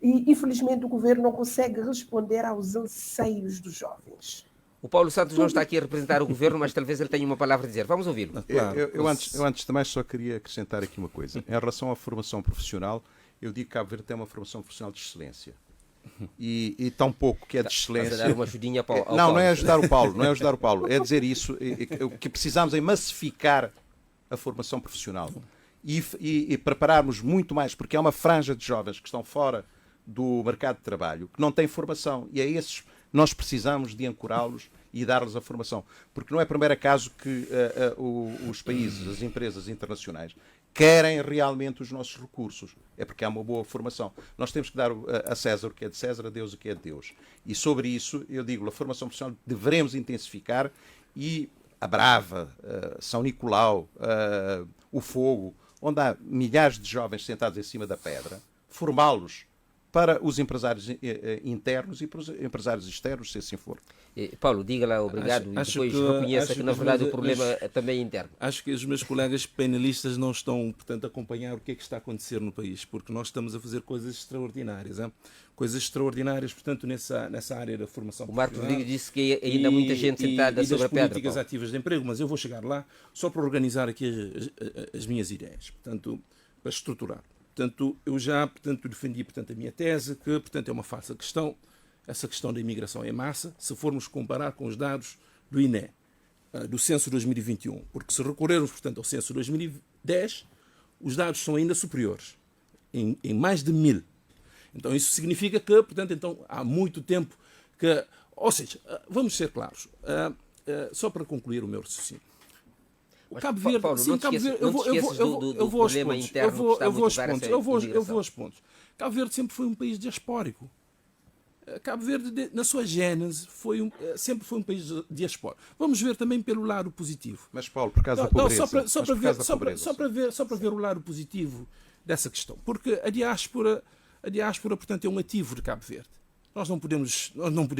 E, infelizmente, o governo não consegue responder aos anseios dos jovens. O Paulo Santos não está aqui a representar o governo, mas talvez ele tenha uma palavra a dizer. Vamos ouvi-lo. Claro. Eu antes de mais, só queria acrescentar aqui uma coisa. Em relação à formação profissional, eu digo que Cabo Verde tem uma formação profissional de excelência. E tão pouco que é de excelência. Estás a dar uma ajudinha ao Paulo. Não é ajudar o Paulo, não é ajudar o Paulo. É dizer isso, que precisamos é massificar a formação profissional e prepararmos muito mais, porque há uma franja de jovens que estão fora do mercado de trabalho, que não têm formação, e a esses nós precisamos de ancorá-los e dar-lhes a formação. Porque não é primeiro acaso que os países, as empresas internacionais, querem realmente os nossos recursos. É porque há uma boa formação. Nós temos que dar a César o que é de César, a Deus o que é de Deus. E sobre isso, eu digo, a formação profissional devemos intensificar e a Brava, São Nicolau, o Fogo, onde há milhares de jovens sentados em cima da pedra, formá-los para os empresários internos e para os empresários externos, se assim for. Paulo, diga lá obrigado e depois reconheça que na verdade o problema é também interno. Acho que os meus colegas painelistas não estão, portanto, a acompanhar o que é que está a acontecer no país, porque nós estamos a fazer coisas extraordinárias. Coisas extraordinárias, portanto, nessa área da formação. O Marco Rodrigues disse que ainda há muita gente sentada sobre a pedra. E das políticas ativas de emprego, mas eu vou chegar lá só para organizar aqui as minhas ideias, portanto, para estruturar. Portanto, eu já defendi a minha tese, que portanto, é uma falsa questão, essa questão da imigração em massa, se formos comparar com os dados do INE, do censo 2021. Porque se recorrermos, portanto, ao censo 2010, os dados são ainda superiores, em mais de 1000. Então, isso significa que, portanto, então, há muito tempo que... Ou seja, vamos ser claros, só para concluir o meu raciocínio. O Cabo Verde, Paulo, sim, Cabo Verde, eu vou aos pontos. Eu vou aos pontos. Cabo Verde sempre foi um país diaspórico. Cabo Verde, na sua gênese, sempre foi um país diaspórico. Vamos ver também pelo lado positivo. Mas, Paulo, por causa da pobreza. Só para ver o lado positivo dessa questão. Porque a diáspora, portanto, é um ativo de Cabo Verde. Nós não podemos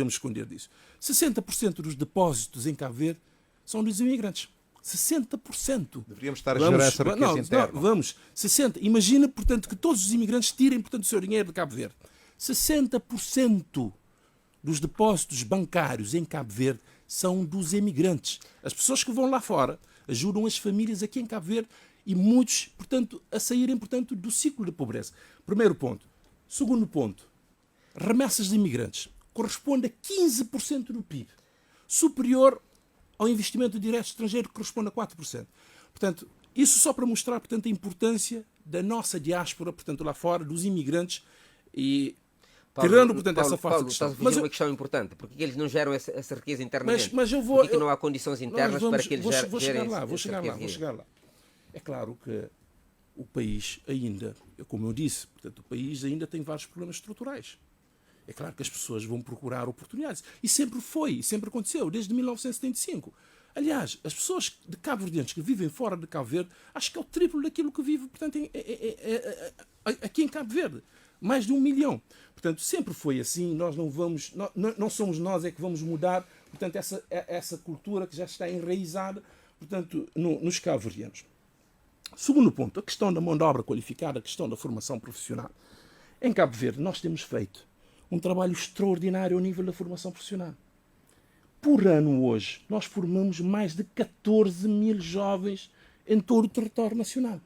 esconder disso. 60% dos depósitos em Cabo Verde são dos imigrantes. 60%. Deveríamos estar a gerar essa riqueza interna. Vamos, 60%. Imagina, portanto, que todos os imigrantes tirem, portanto, o seu dinheiro de Cabo Verde. 60% dos depósitos bancários em Cabo Verde são dos imigrantes. As pessoas que vão lá fora ajudam as famílias aqui em Cabo Verde e muitos, portanto, a saírem, portanto, do ciclo de pobreza. Primeiro ponto. Segundo ponto. Remessas de imigrantes. Corresponde a 15% do PIB. Superior ao investimento direto estrangeiro, que corresponde a 4%. Portanto, isso só para mostrar, portanto, a importância da nossa diáspora, portanto, lá fora, dos imigrantes e tirando, portanto, essa falsa questão. Mas uma questão importante, porque eles não geram essa riqueza internamente? Mas eu vou... Porque não há condições internas para que eles gerem Vou chegar lá. É claro que o país ainda, como eu disse, portanto, o país ainda tem vários problemas estruturais. É claro que as pessoas vão procurar oportunidades. E sempre foi, sempre aconteceu, desde 1975. Aliás, as pessoas de Cabo Verdeanos que vivem fora de Cabo Verde, acho que é o triplo daquilo que vive, portanto, aqui em Cabo Verde. Mais de 1 milhão. Portanto, sempre foi assim. Nós não somos nós é que vamos mudar, portanto, essa cultura que já está enraizada, portanto, nos cabo-verdianos. Segundo ponto, a questão da mão de obra qualificada, a questão da formação profissional. Em Cabo Verde, nós temos feito um trabalho extraordinário ao nível da formação profissional. Por ano, hoje, nós formamos mais de 14 mil jovens em todo o território nacional.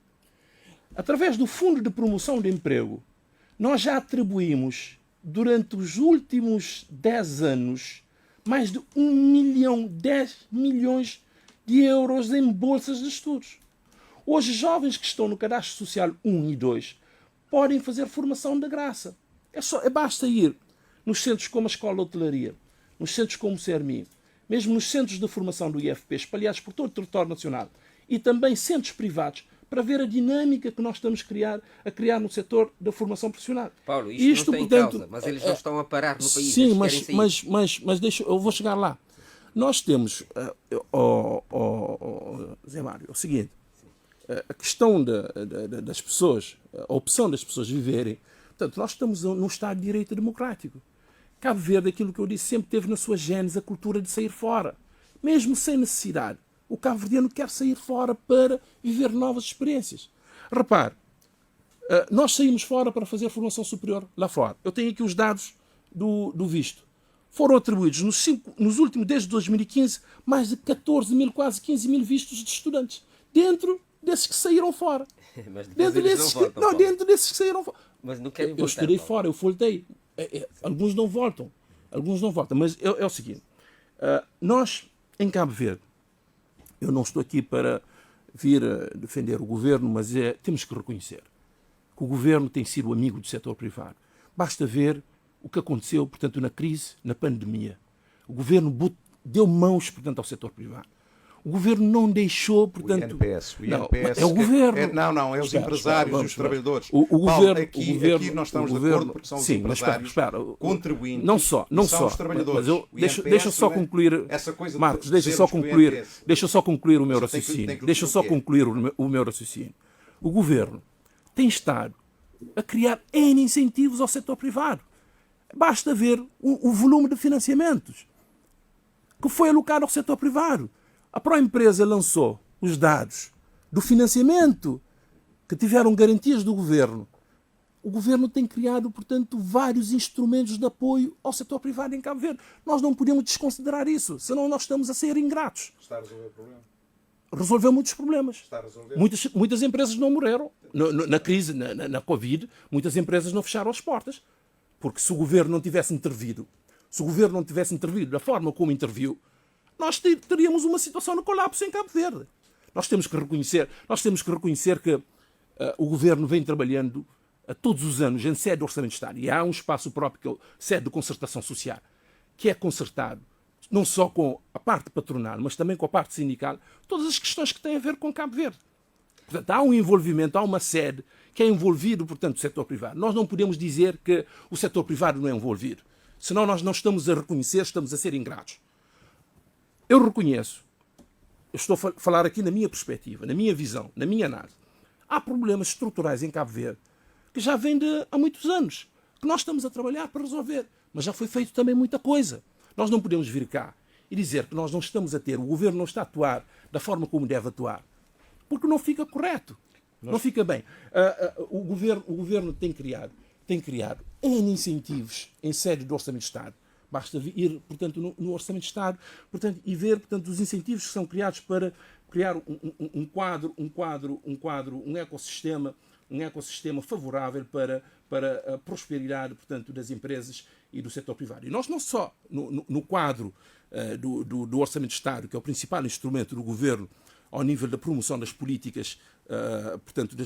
Através do Fundo de Promoção de Emprego, nós já atribuímos, durante os últimos 10 anos, mais de 10 milhões de euros em bolsas de estudos. Hoje, jovens que estão no Cadastro Social 1 e 2 podem fazer formação de graça. Basta ir nos centros como a Escola de Hotelaria, nos centros como o CERMI, mesmo nos centros de formação do IFP, espalhados por todo o território nacional, e também centros privados, para ver a dinâmica que nós estamos a criar no setor da formação profissional. Paulo, isto não tem causa, mas eles não estão a parar no país. Sim, mas deixa, eu vou chegar lá. Nós temos, Zé Mário, é o seguinte, a questão das pessoas, a opção das pessoas viverem, portanto, nós estamos num Estado de Direito Democrático. Cabo Verde, aquilo que eu disse, sempre teve na sua gênese a cultura de sair fora, mesmo sem necessidade. O cabo-verdiano quer sair fora para viver novas experiências. Repare, nós saímos fora para fazer formação superior lá fora. Eu tenho aqui os dados do visto. Foram atribuídos nos últimos, desde 2015, mais de 14 mil, quase 15 mil vistos de estudantes. Dentro desses que saíram fora. Mas dentro desses que, não, dentro desses que saíram fora. Mas não querem voltar, eu estudei Paulo. fora, eu voltei. Alguns não voltam. Mas é o seguinte. Nós, em Cabo Verde, eu não estou aqui para vir a defender o governo, mas temos que reconhecer que o governo tem sido amigo do setor privado. Basta ver o que aconteceu, portanto, na crise, na pandemia. O governo deu mãos, portanto, ao setor privado. O governo não deixou, portanto... O INPS é o governo. Não, é os empresários e os trabalhadores. O governo, aqui nós estamos de acordo porque são os empresários contribuintes. Não só. Os trabalhadores. Mas deixa só concluir, Marcos, deixa só concluir o meu raciocínio. O governo tem estado a criar N incentivos ao setor privado. Basta ver o volume de financiamentos que foi alocado ao setor privado. A Proempresa lançou os dados do financiamento que tiveram garantias do governo. O governo tem criado, portanto, vários instrumentos de apoio ao setor privado em Cabo Verde. Nós não podemos desconsiderar isso, senão nós estamos a ser ingratos. Está a resolver o problema? Resolveu muitos problemas. Está a resolver? Muitas empresas não morreram. Na crise, na Covid, muitas empresas não fecharam as portas. Porque se o governo não tivesse intervido, da forma como interviu, nós teríamos uma situação de colapso em Cabo Verde. Nós temos que reconhecer que o governo vem trabalhando todos os anos em sede do Orçamento de Estado. E há um espaço próprio, que é a sede de concertação social, que é concertado não só com a parte patronal, mas também com a parte sindical, todas as questões que têm a ver com Cabo Verde. Portanto, há um envolvimento, há uma sede que é envolvido, portanto, o setor privado. Nós não podemos dizer que o setor privado não é envolvido. Senão nós não estamos a reconhecer, estamos a ser ingratos. Eu reconheço, eu estou a falar aqui na minha perspectiva, na minha visão, na minha análise. Há problemas estruturais em Cabo Verde que já vêm há muitos anos, que nós estamos a trabalhar para resolver. Mas já foi feito também muita coisa. Nós não podemos vir cá e dizer que nós não estamos a ter, o governo não está a atuar da forma como deve atuar, porque não fica correto, não fica bem. O governo tem criado N incentivos em sede do Orçamento de Estado. Basta ir, portanto, no Orçamento de Estado, portanto, e ver, portanto, os incentivos que são criados para criar um ecossistema favorável para a prosperidade, portanto, das empresas e do setor privado. E nós não só no quadro do Orçamento de Estado, que é o principal instrumento do governo ao nível da promoção das políticas, portanto,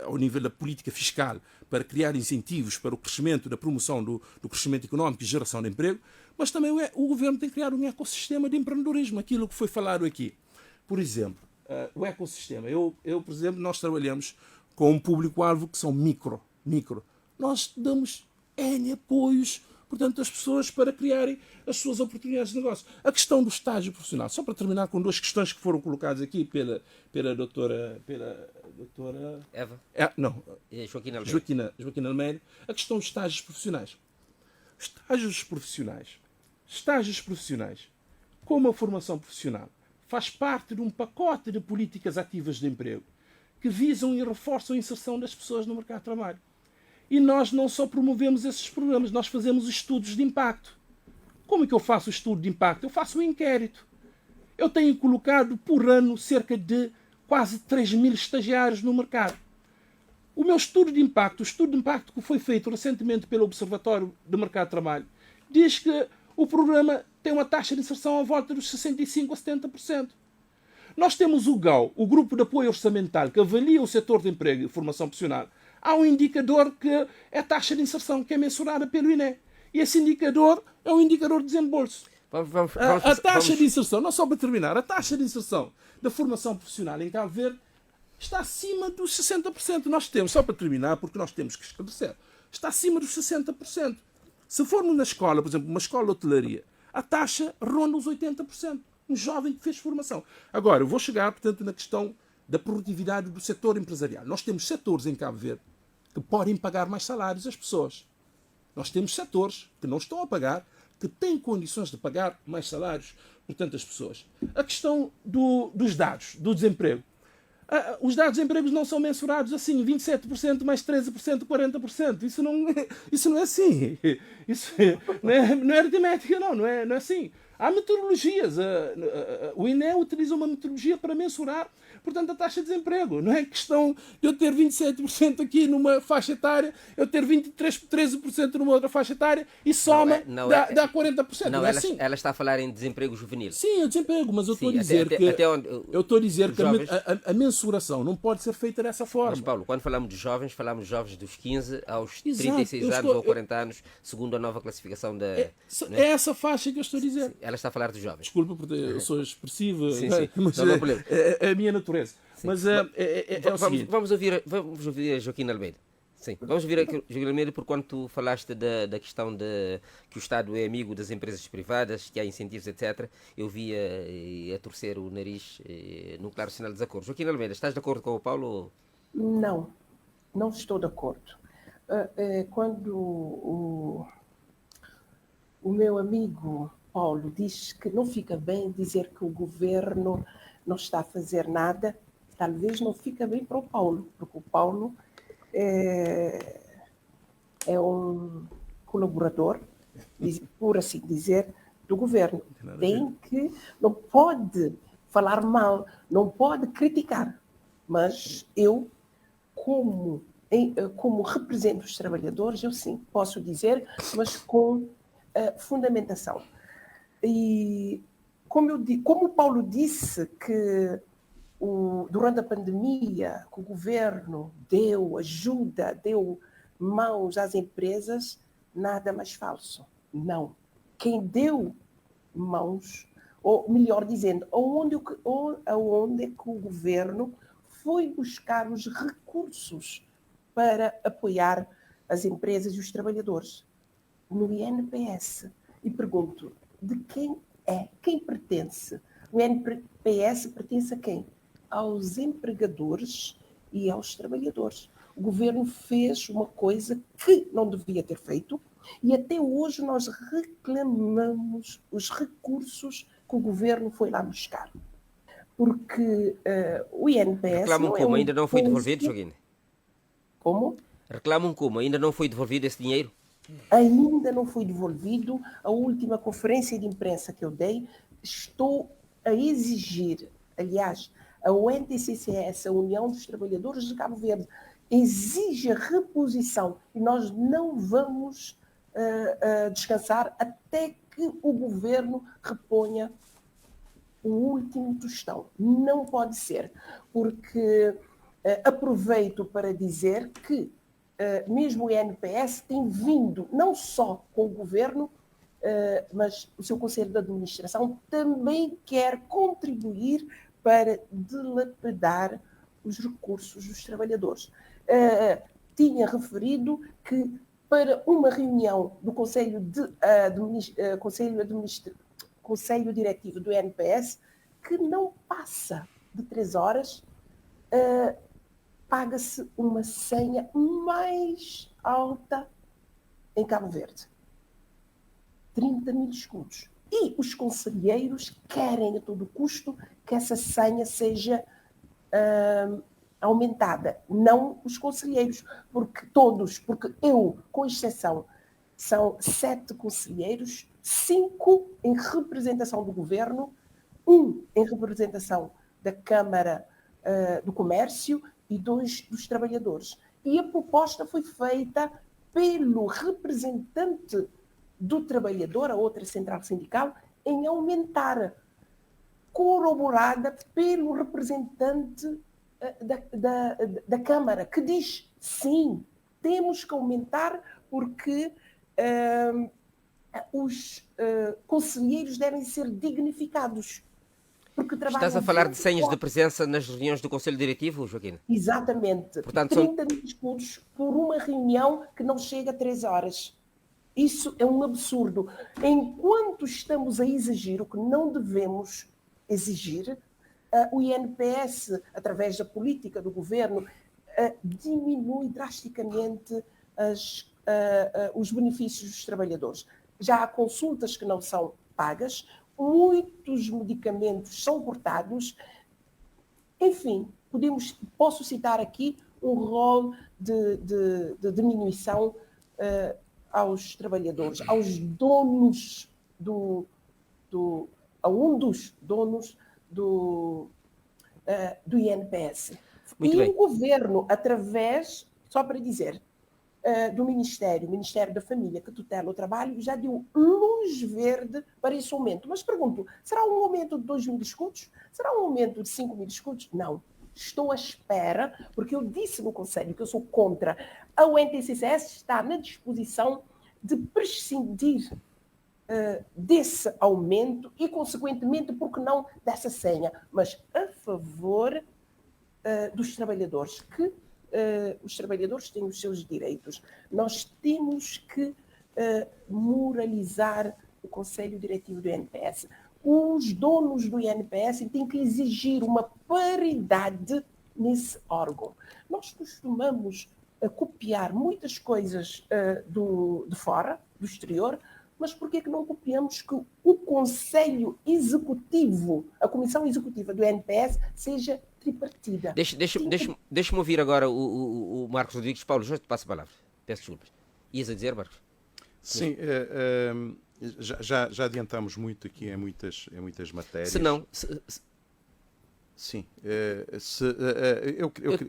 ao nível da política fiscal, para criar incentivos para o crescimento, da promoção do crescimento económico e geração de emprego, mas também o governo tem criado um ecossistema de empreendedorismo, aquilo que foi falado aqui. Por exemplo, o ecossistema. Por exemplo, nós trabalhamos com um público-alvo que são micro. Nós damos N apoios, portanto, às pessoas para criarem as suas oportunidades de negócio. A questão do estágio profissional, só para terminar com duas questões que foram colocadas aqui pela doutora Eva? Não. Joaquina Almeida. A questão dos estágios profissionais. Estágios profissionais, como a formação profissional, faz parte de um pacote de políticas ativas de emprego que visam e reforçam a inserção das pessoas no mercado de trabalho. E nós não só promovemos esses programas, nós fazemos estudos de impacto. Como é que eu faço o estudo de impacto? Eu faço um inquérito. Eu tenho colocado por ano cerca de quase 3.000 estagiários no mercado. O meu estudo de impacto, o estudo de impacto que foi feito recentemente pelo Observatório do Mercado de Trabalho, diz que o programa tem uma taxa de inserção à volta dos 65% a 70%. Nós temos o GAU, o Grupo de Apoio Orçamental, que avalia o setor de emprego e formação profissional. Há um indicador que é a taxa de inserção, que é mensurada pelo INE. E esse indicador é um indicador de desembolso. A taxa de inserção, não só para terminar, a taxa de inserção da formação profissional em Cabo Verde está acima dos 60%. Nós temos, só para terminar, porque nós temos que esclarecer, está acima dos 60%. Se formos na escola, por exemplo, uma escola de hotelaria, a taxa ronda os 80%. Um jovem que fez formação. Agora, eu vou chegar, portanto, na questão da produtividade do setor empresarial. Nós temos setores em Cabo Verde que podem pagar mais salários às pessoas. Nós temos setores que não estão a pagar, que têm condições de pagar mais salários, portanto, às pessoas. A questão dos dados, do desemprego. Os dados de emprego não são mensurados assim, 27% mais 13%, 40%. Isso não é assim. Isso não é aritmética, não é assim. Há metodologias. O INE utiliza uma metodologia para mensurar, portanto, a taxa de desemprego. Não é questão de eu ter 27% aqui numa faixa etária, eu ter 13% numa outra faixa etária e soma dá 40%. Não é assim. Ela está a falar em desemprego juvenil. Sim, é desemprego, mas eu estou a dizer que a mensuração não pode ser feita dessa forma. Mas, Paulo, quando falamos de jovens jovens dos 15 aos 36 anos ou 40 anos, segundo a nova classificação da... É essa faixa que eu estou a dizer. Ela está a falar dos jovens. Desculpa, porque eu sou expressiva, mas não há problema. É a minha natureza. Sim. Mas é o seguinte. Vamos ouvir a Joaquim Almeida. Sim, vamos ouvir a Joaquim Almeida por quanto tu falaste da questão de que o Estado é amigo das empresas privadas, que há incentivos, etc. Eu vi a torcer o nariz num claro sinal de desacordo. Joaquim Almeida, estás de acordo com o Paulo? Não estou de acordo. Quando o meu amigo Paulo diz que não fica bem dizer que o governo não está a fazer nada, talvez não fica bem para o Paulo, porque o Paulo é um colaborador, por assim dizer, do governo. Não pode falar mal, não pode criticar, mas eu, como represento os trabalhadores, eu sim posso dizer, mas com fundamentação. E como o Paulo disse que durante a pandemia que o governo deu ajuda, deu mãos às empresas, nada mais falso. Não. Quem deu mãos, ou melhor dizendo, aonde é que o governo foi buscar os recursos para apoiar as empresas e os trabalhadores? No INPS. E pergunto, de quem é? Quem pertence? O INPS pertence a quem? Aos empregadores e aos trabalhadores. O governo fez uma coisa que não devia ter feito e até hoje nós reclamamos os recursos que o governo foi lá buscar. Porque o INPS... Reclamam como? Ainda não foi devolvido, Joaquim? Como? Reclamam como? Ainda não foi devolvido esse dinheiro? Ainda não foi devolvido. A última conferência de imprensa que eu dei, estou a exigir, aliás, a UNTCCS, a União dos Trabalhadores de Cabo Verde, exige a reposição e nós não vamos descansar até que o governo reponha o último tostão. Não pode ser, porque aproveito para dizer que mesmo o INPS tem vindo, não só com o governo, mas o seu Conselho de Administração também quer contribuir para dilapidar os recursos dos trabalhadores. Tinha referido que para uma reunião do Conselho Diretivo do INPS, que não passa de 3 horas, paga-se uma senha mais alta em Cabo Verde. 30 mil escudos. E os conselheiros querem a todo custo que essa senha seja aumentada, não os conselheiros, porque eu, com exceção, são 7 conselheiros, 5 em representação do governo, 1 em representação da Câmara do Comércio e 2 dos trabalhadores. E a proposta foi feita pelo representante do trabalhador, a outra central sindical, em aumentar, corroborada pelo representante da Câmara, que diz, sim, temos que aumentar porque os conselheiros devem ser dignificados. Porque Estás a falar de senhas de presença nas reuniões do Conselho Diretivo, Joaquina? Exatamente. Portanto, 30 mil escudos por uma reunião que não chega a 3 horas. Isso é um absurdo. Enquanto estamos a exigir o que não devemos exigir, o INPS, através da política do governo, diminui drasticamente os benefícios dos trabalhadores. Já há consultas que não são pagas, muitos medicamentos são cortados. Enfim, posso citar aqui um rol de diminuição aos trabalhadores, aos donos a um dos donos do INPS. Muito e bem. o governo, através, só para dizer, do Ministério da Família, que tutela o trabalho, já deu luz verde para esse aumento. Mas pergunto, será um aumento de 2.000 escudos? Será um aumento de 5.000 escudos? Não. Estou à espera, porque eu disse no Conselho que eu sou contra. A UNTCCS está na disposição de prescindir desse aumento e, consequentemente, por que não dessa senha, mas a favor dos trabalhadores, que os trabalhadores têm os seus direitos. Nós temos que moralizar o Conselho Diretivo do INPS. Os donos do INPS têm que exigir uma paridade nesse órgão. Nós costumamos copiar muitas coisas de fora, do exterior, mas por que não copiamos que o Conselho Executivo, a Comissão Executiva do INPS, seja tripartida? Deixa-me ouvir agora o Marcos Rodrigues. Paulo, já te passo a palavra. Peço desculpas. Ias a dizer, Marcos? Sim, já adiantamos muito aqui em muitas matérias. Se não... Sim.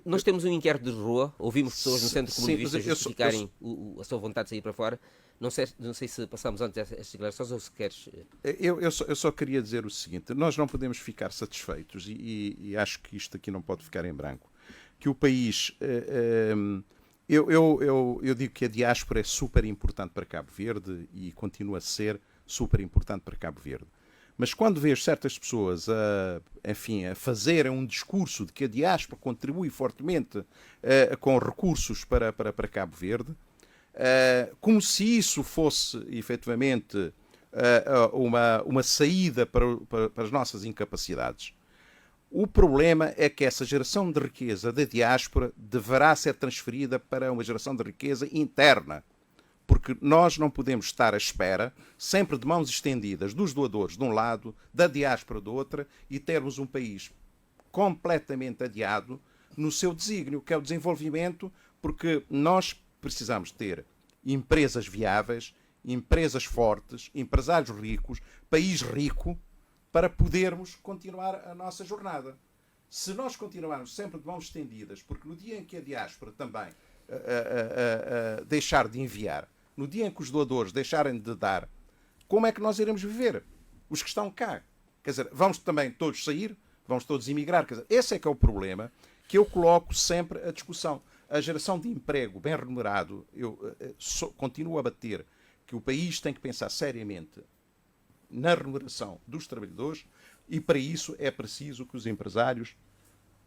Nós temos um inquérito de rua, ouvimos pessoas no centro comunista justificarem a sua vontade de sair para fora. Não sei se passamos antes estas declarações ou se queres... Eu só queria dizer o seguinte: nós não podemos ficar satisfeitos, e acho que isto aqui não pode ficar em branco, que o país... Eu digo que a diáspora é super importante para Cabo Verde e continua a ser super importante para Cabo Verde. Mas quando vejo certas pessoas a fazerem um discurso de que a diáspora contribui fortemente com recursos para Cabo Verde, como se isso fosse efetivamente uma saída para as nossas incapacidades. O problema é que essa geração de riqueza da diáspora deverá ser transferida para uma geração de riqueza interna. Porque nós não podemos estar à espera, sempre de mãos estendidas, dos doadores de um lado, da diáspora do outro, e termos um país completamente adiado no seu desígnio, que é o desenvolvimento, porque nós precisamos ter empresas viáveis, empresas fortes, empresários ricos, país rico, para podermos continuar a nossa jornada. Se nós continuarmos sempre de mãos estendidas, porque no dia em que a diáspora também deixar de enviar, no dia em que os doadores deixarem de dar, como é que nós iremos viver? Os que estão cá. Quer dizer, vamos também todos sair, vamos todos emigrar. Quer dizer, esse é que é o problema que eu coloco sempre à discussão. A geração de emprego bem remunerado, eu continuo a bater que o país tem que pensar seriamente na remuneração dos trabalhadores, e para isso é preciso que os empresários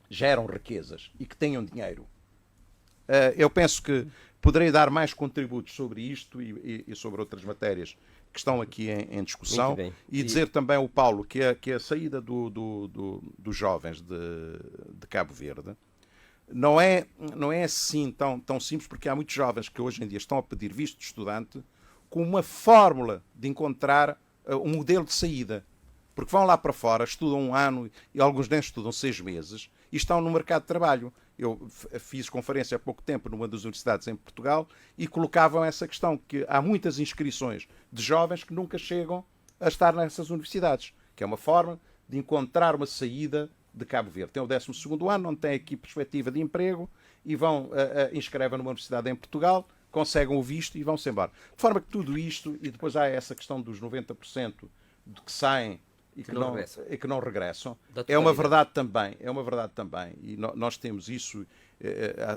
geram riquezas e que tenham dinheiro. Eu penso que poderei dar mais contributos sobre isto e sobre outras matérias que estão aqui em discussão, e dizer também ao Paulo que a saída dos jovens de Cabo Verde não é assim tão simples, porque há muitos jovens que hoje em dia estão a pedir visto de estudante com uma fórmula de encontrar um modelo de saída, porque vão lá para fora, estudam um ano e alguns nem estudam 6 meses e estão no mercado de trabalho. Eu fiz conferência há pouco tempo numa das universidades em Portugal e colocavam essa questão, que há muitas inscrições de jovens que nunca chegam a estar nessas universidades, que é uma forma de encontrar uma saída de Cabo Verde. Tem o 12º ano, não tem aqui perspectiva de emprego e vão, inscrevem numa universidade em Portugal, conseguem o visto e vão-se embora. De forma que tudo isto, e depois há essa questão dos 90% de que saem e que não regressam, é uma verdade também, e nós temos isso,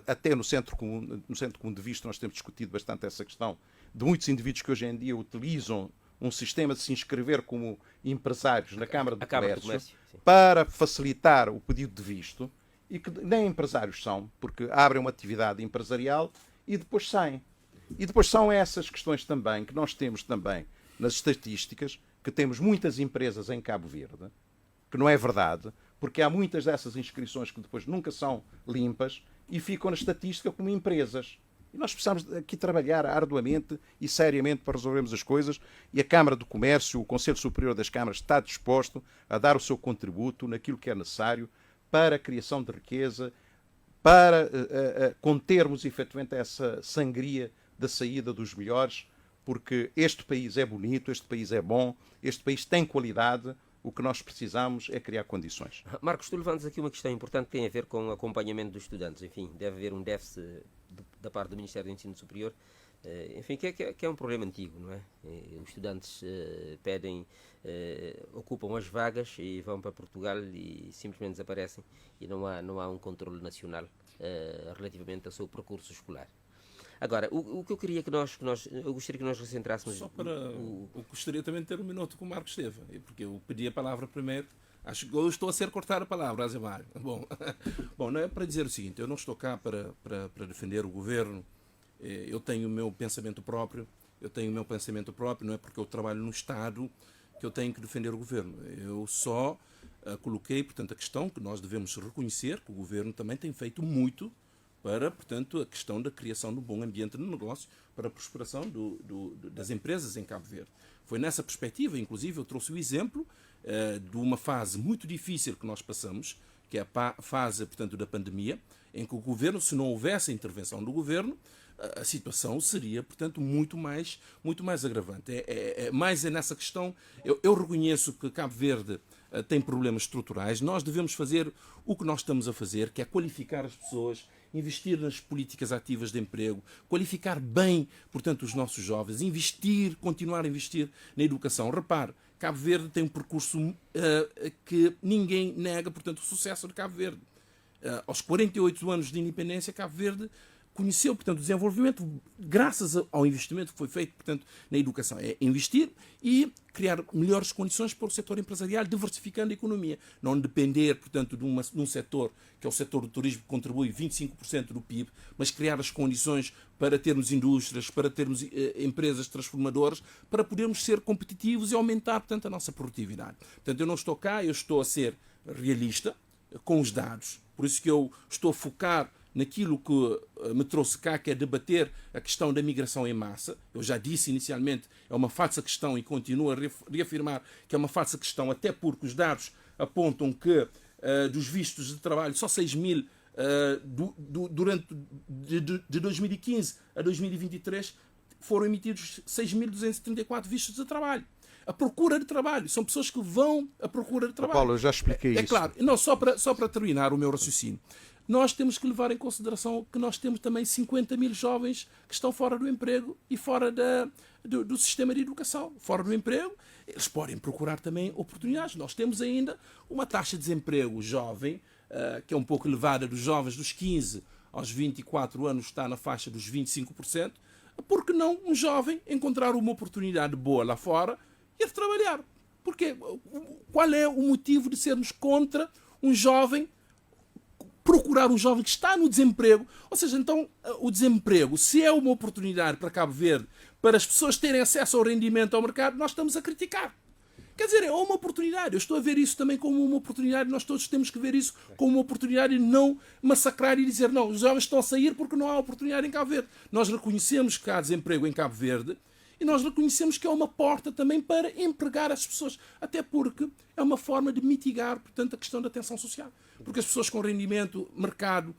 até no Centro Comum de Visto, nós temos discutido bastante essa questão de muitos indivíduos que hoje em dia utilizam um sistema de se inscrever como empresários na Câmara de Comércio para facilitar o pedido de visto, e que nem empresários são, porque abrem uma atividade empresarial e depois saem. E depois são essas questões também que nós temos também nas estatísticas, que temos muitas empresas em Cabo Verde, que não é verdade, porque há muitas dessas inscrições que depois nunca são limpas e ficam na estatística como empresas. E nós precisamos aqui trabalhar arduamente e seriamente para resolvermos as coisas, e a Câmara do Comércio, o Conselho Superior das Câmaras, está disposto a dar o seu contributo naquilo que é necessário para a criação de riqueza, para contermos efetivamente essa sangria da saída dos melhores, porque este país é bonito, este país é bom, este país tem qualidade. O que nós precisamos é criar condições. Marcos, tu levantas aqui uma questão importante que tem a ver com o acompanhamento dos estudantes. Enfim, deve haver um déficit da parte do Ministério do Ensino Superior, enfim, que é um problema antigo, não é? Os estudantes ocupam as vagas e vão para Portugal e simplesmente desaparecem, e não há um controle nacional relativamente ao seu percurso escolar. Agora, o que eu queria eu gostaria que nós recentrássemos... Só para... Eu gostaria também de ter um minuto com o Marcos Esteva, porque eu pedi a palavra primeiro. Acho que eu estou a ser cortar a palavra, Azemário. Bom, não é para dizer o seguinte, eu não estou cá para defender o governo, eu tenho o meu pensamento próprio, não é porque eu trabalho no Estado que eu tenho que defender o governo. Eu só coloquei, portanto, a questão que nós devemos reconhecer, que o governo também tem feito muito para, portanto, a questão da criação de um bom ambiente de negócio para a prosperação das empresas em Cabo Verde. Foi nessa perspectiva, inclusive, eu trouxe o exemplo de uma fase muito difícil que nós passamos, que é a fase, portanto, da pandemia, em que o governo, se não houvesse a intervenção do governo, a situação seria, portanto, muito mais agravante. Mais nessa questão, eu reconheço que Cabo Verde tem problemas estruturais. Nós devemos fazer o que nós estamos a fazer, que é qualificar as pessoas, investir nas políticas ativas de emprego, qualificar bem, portanto, os nossos jovens, continuar a investir na educação. Repare, Cabo Verde tem um percurso que ninguém nega, portanto, o sucesso de Cabo Verde. Aos 48 anos de independência, Cabo Verde conheceu, portanto, o desenvolvimento graças ao investimento que foi feito, portanto, na educação. É investir e criar melhores condições para o setor empresarial, diversificando a economia. Não depender, portanto, de um setor, que é o setor do turismo, que contribui 25% do PIB, mas criar as condições para termos indústrias, para termos empresas transformadoras, para podermos ser competitivos e aumentar, portanto, a nossa produtividade. Portanto, eu não estou cá, eu estou a ser realista com os dados. Por isso que eu estou a focar naquilo que me trouxe cá, que é debater a questão da migração em massa. Eu já disse inicialmente, é uma falsa questão e continuo a reafirmar que é uma falsa questão, até porque os dados apontam que dos vistos de trabalho, só 6 mil durante de 2015 a 2023 foram emitidos 6.234 vistos de trabalho. A procura de trabalho. São pessoas que vão à procura de trabalho. Paulo, eu já expliquei isso. É claro. Não, só para terminar o meu raciocínio. Nós temos que levar em consideração que nós temos também 50 mil jovens que estão fora do emprego e fora do sistema de educação. Fora do emprego, eles podem procurar também oportunidades. Nós temos ainda uma taxa de desemprego jovem, que é um pouco elevada dos jovens dos 15 aos 24 anos, está na faixa dos 25%. Por que não um jovem encontrar uma oportunidade boa lá fora e ir trabalhar? Porque qual é o motivo de sermos contra um jovem, procurar um jovem que está no desemprego? Ou seja, então, o desemprego, se é uma oportunidade para Cabo Verde, para as pessoas terem acesso ao rendimento ao mercado, nós estamos a criticar. Quer dizer, é uma oportunidade. Eu estou a ver isso também como uma oportunidade. Nós todos temos que ver isso como uma oportunidade e não massacrar e dizer, não, os jovens estão a sair porque não há oportunidade em Cabo Verde. Nós reconhecemos que há desemprego em Cabo Verde e nós reconhecemos que é uma porta também para empregar as pessoas. Até porque é uma forma de mitigar, portanto, a questão da tensão social. porque as pessoas com rendimento, mercado,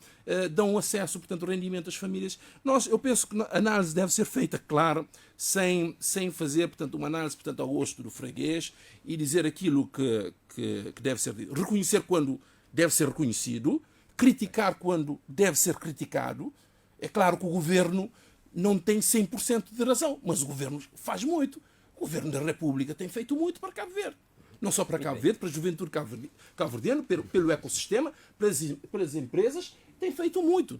dão acesso, portanto, ao rendimento às famílias. Eu penso que a análise deve ser feita, claro, sem fazer, portanto, uma análise, portanto, ao gosto do freguês e dizer aquilo que deve ser dito. Reconhecer quando deve ser reconhecido, criticar quando deve ser criticado. É claro que o governo não tem 100% de razão, mas o governo faz muito. O governo da República tem feito muito para Cabo Verde. Não só para Cabo Verde, para a juventude cabo-verdiana, pelo ecossistema, pelas empresas, tem feito muito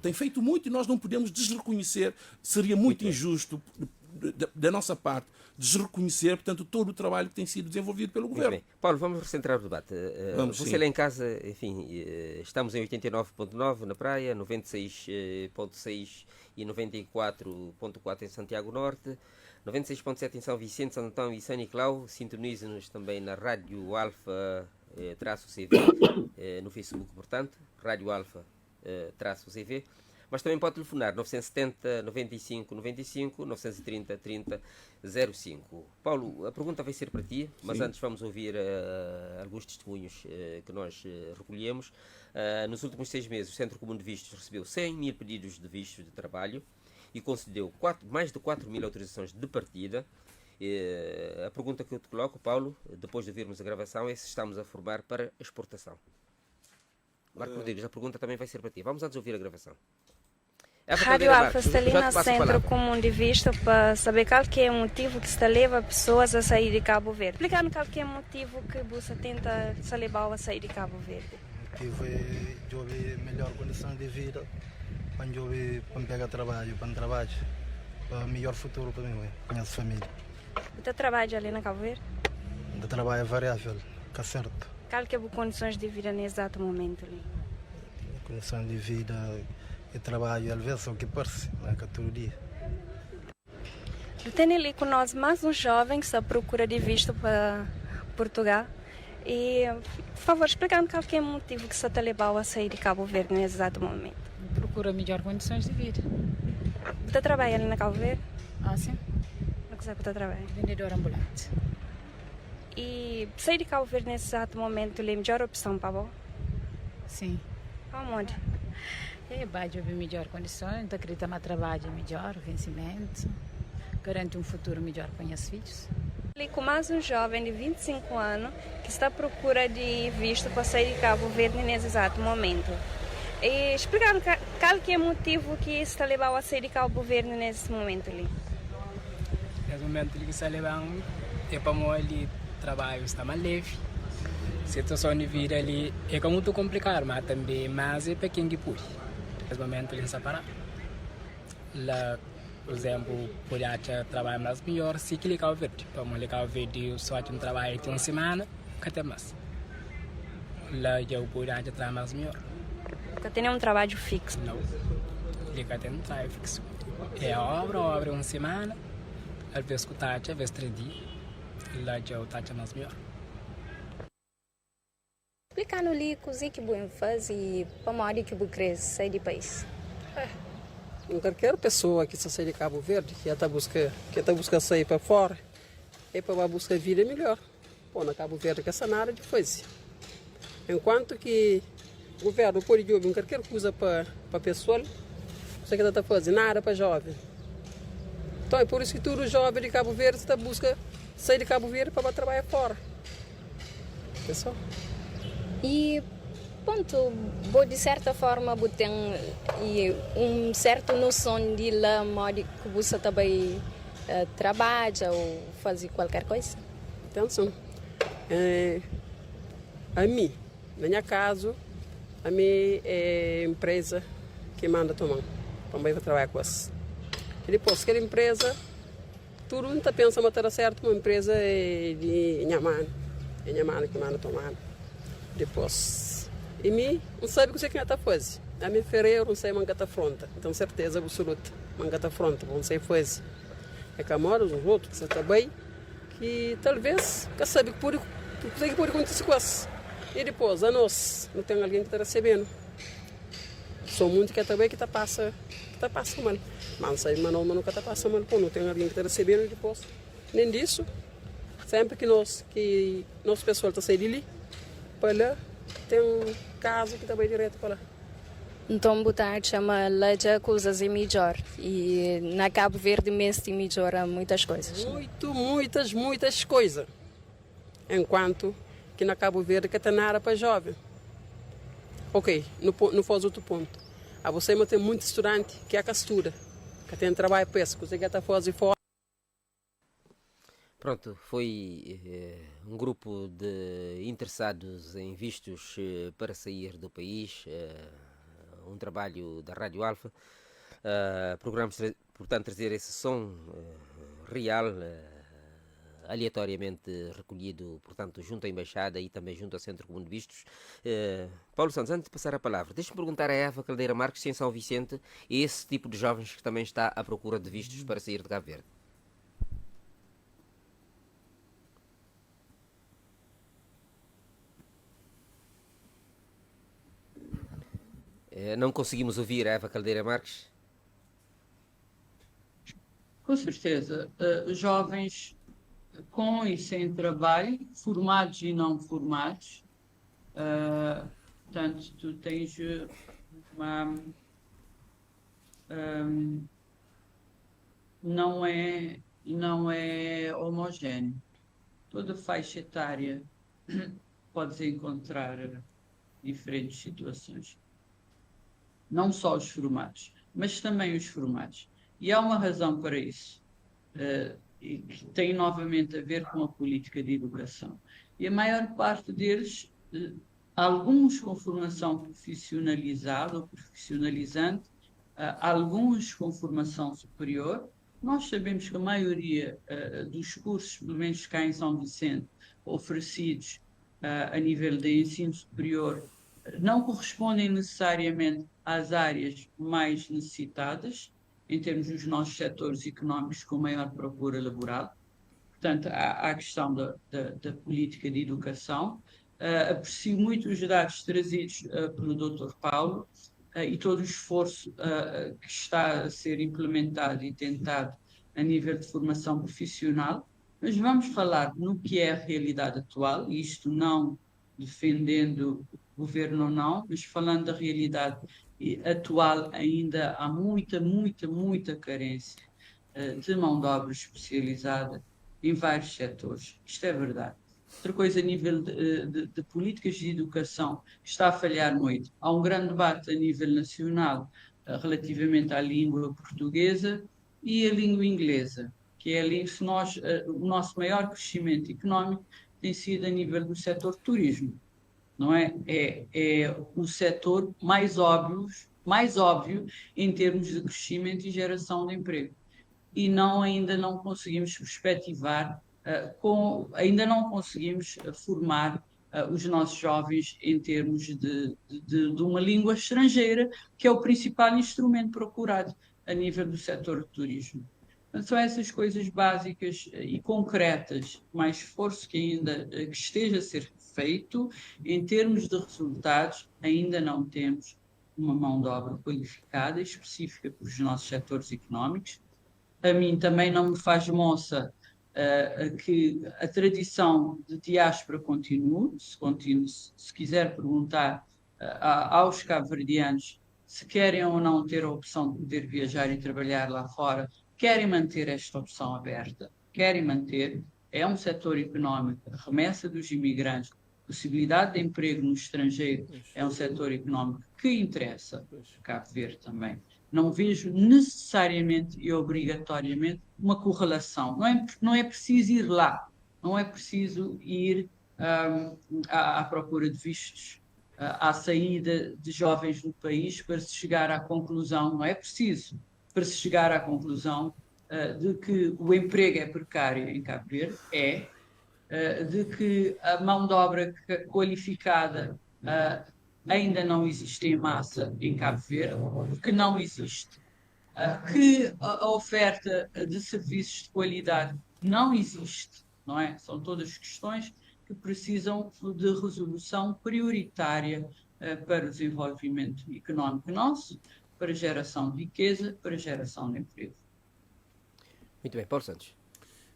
e nós não podemos desreconhecer, seria muito injusto da nossa parte desreconhecer, portanto, todo o trabalho que tem sido desenvolvido pelo governo. Bem. Paulo, vamos recentrar o debate. Você sim. lá em casa, enfim, estamos em 89.9 na praia, 96.6 e 94.4 em Santiago Norte, 96.7 em São Vicente, São Antão e São Nicolau. Sintonize-nos também na Rádio Alfa -CV, no Facebook, portanto, Rádio Alfa -CV. Mas também pode telefonar 970 95 95 930 30 05. Paulo, a pergunta vai ser para ti, mas antes vamos ouvir alguns testemunhos que nós recolhemos. Nos últimos 6 meses, o Centro Comum de Vistos recebeu 100.000 pedidos de vistos de trabalho e concedeu mais de 4.000 autorizações de partida. A pergunta que eu te coloco, Paulo, depois de ouvirmos a gravação, é se estamos a formar para exportação. Marco Rodrigues, a pergunta também vai ser para ti. Vamos antes ouvir a gravação. Rádio Alfa está ali no Centro Comum de Visto para saber qual que é o motivo que está leva pessoas a sair de Cabo Verde. Explicando qual que é o motivo que você tenta se levar a sair de Cabo Verde. O motivo é de haver melhor condição de vida, para eu pegar trabalho, para melhor futuro para mim, para minha família. Você trabalha ali na Cabo Verde? O trabalho é variável, está certo. Qual que é as condições de vida nesse exato momento ali? Condição de vida e trabalho, às vezes, é o que parece, não é que todo dia. Tem ali com nós mais um jovem que está à procura de visto para Portugal. E, por favor, explicando qual que é o motivo que você está levando a sair de Cabo Verde nesse exato momento. Procura melhor condições de vida. Você trabalha ali na Cabo Verde? Sim. No que você trabalha? Vendedor ambulante. E sair de Cabo Verde nesse exato momento é a melhor opção para você? Sim. Aonde? Vai haver melhor condições, acredita no trabalho melhor, vencimento, garante um futuro melhor para os filhos. Ali com mais um jovem de 25 anos que está à procura de visto para sair de Cabo Verde nesse exato momento. E explicando qual que é o motivo que está levando a sair de Cabo Verde nesse momento ali. Nesse momento que está levando é para ali trabalho está mais leve. A situação de vida ali é muito complicada, mas também é pequeno que pode. Nesse momento ele está parado. Lá, por exemplo, pode trabalhar mais melhor se que ele Cabo Verde. Para ele Cabo Verde só tem um trabalho de uma semana, que até mais. Lá eu pode trabalhar mais melhor. Você tem um trabalho fixo? Não, ele tem um trabalho fixo. É obra uma semana, às vezes com taxa, às vezes 3 dias. Lá eu taxa mais melhor. Explicando ali o que você faz e para a hora que você cresce, sair do país. Qualquer pessoa que está sair de Cabo Verde, que está buscando sair para fora, é para buscar vida melhor. Pô, na Cabo Verde que essa nada de fazer. Enquanto que o governo pode jogar qualquer coisa para a pessoa, você que está fazendo nada para jovem. Então é por isso que todo jovem de Cabo Verde está busca sair de Cabo Verde para trabalhar fora. Pessoal. E, ponto, de certa forma, você tem certa noção de lá, modo que você também trabalha ou faz qualquer coisa? Atenção. A mim, no meu caso, a minha empresa que manda tomar, também vai trabalhar com essa. E depois, aquela empresa, tudo não está pensando que está certo, uma empresa de Inhamana. É Inhamana que manda tomar. Depois, e mim, não sabe o que você está fazendo. A minha ferreira não sei manga está fronta. Então, certeza absoluta, manga está fronta, não sei fazer. É que a moda dos outros, que você está bem, que talvez, que sabe que pode acontecer com isso. E depois, a nós, não tem alguém que está recebendo. Sou muito que está bem, que está passando mal. Mas não sei, mas nunca está passando mal. Pô, não tem alguém que está recebendo e depois. Nem disso, sempre que nós pessoal está saindo ali, para lá, tem um caso que também direto para lá. Então, botar chama Leja coisas e melhor. E na Cabo Verde mesmo se melhora muitas coisas. Muitas coisas. Enquanto que na Cabo Verde que está nada para jovem. Ok, não faz outro ponto. A você tem muito estudante que é castura, que tem trabalho pesco, você que está fazendo fora. Pronto, foi um grupo de interessados em vistos para sair do país, um trabalho da Rádio Alfa. Procuramos, portanto, trazer esse som real, aleatoriamente recolhido, portanto, junto à Embaixada e também junto ao Centro Comum de Vistos. Paulo Santos, antes de passar a palavra, deixe-me perguntar a Eva Caldeira Marques se em São Vicente é esse tipo de jovens que também está à procura de vistos para sair de Cabo Verde. Não conseguimos ouvir a Eva Caldeira Marques? Com certeza. Jovens com e sem trabalho, formados e não formados. Portanto, tu tens não é homogéneo. Toda faixa etária podes encontrar diferentes situações. Não só os formados, mas também os formados. E há uma razão para isso, e que tem novamente a ver com a política de educação. E a maior parte deles, alguns com formação profissionalizada ou profissionalizante, alguns com formação superior. Nós sabemos que a maioria dos cursos, pelo menos cá em São Vicente, oferecidos a nível de ensino superior, não correspondem necessariamente às áreas mais necessitadas, em termos dos nossos setores económicos com maior procura laboral. Portanto, há a questão da política de educação. Aprecio muito os dados trazidos pelo Dr. Paulo e todo o esforço que está a ser implementado e tentado a nível de formação profissional. Mas vamos falar no que é a realidade atual, e isto não defendendo o governo ou não, mas falando da realidade atual, ainda há muita carência de mão de obra especializada em vários setores. Isto é verdade. Outra coisa, a nível de políticas de educação, está a falhar muito. Há um grande debate a nível nacional relativamente à língua portuguesa e à língua inglesa, que é o nosso maior crescimento económico tem sido a nível do setor turismo. Não é? É o setor mais óbvio em termos de crescimento e geração de emprego. E ainda não conseguimos perspectivar, ainda não conseguimos formar os nossos jovens em termos de uma língua estrangeira, que é o principal instrumento procurado a nível do setor de turismo. São essas coisas básicas e concretas, mais esforço que esteja a ser feito. Em termos de resultados, ainda não temos uma mão de obra qualificada, específica para os nossos setores económicos. A mim também não me faz moça que a tradição de diáspora continue. Se quiser perguntar aos cabo-verdianos se querem ou não ter a opção de poder viajar e trabalhar lá fora, querem manter esta opção aberta, querem manter. É um setor económico, a remessa dos imigrantes, possibilidade de emprego no estrangeiro, é um setor económico que interessa Cabo Verde também. Não vejo necessariamente e obrigatoriamente uma correlação. Não é preciso ir lá, não é preciso ir à procura de vistos, à saída de jovens do país para se chegar à conclusão, não é preciso, para se chegar à conclusão de que o emprego é precário em Cabo Verde, de que a mão de obra qualificada ainda não existe em massa em Cabo Verde, que não existe, que a oferta de serviços de qualidade não existe, não é? São todas questões que precisam de resolução prioritária para o desenvolvimento económico nosso, para geração de riqueza, para geração de emprego. Muito bem, Paulo Santos.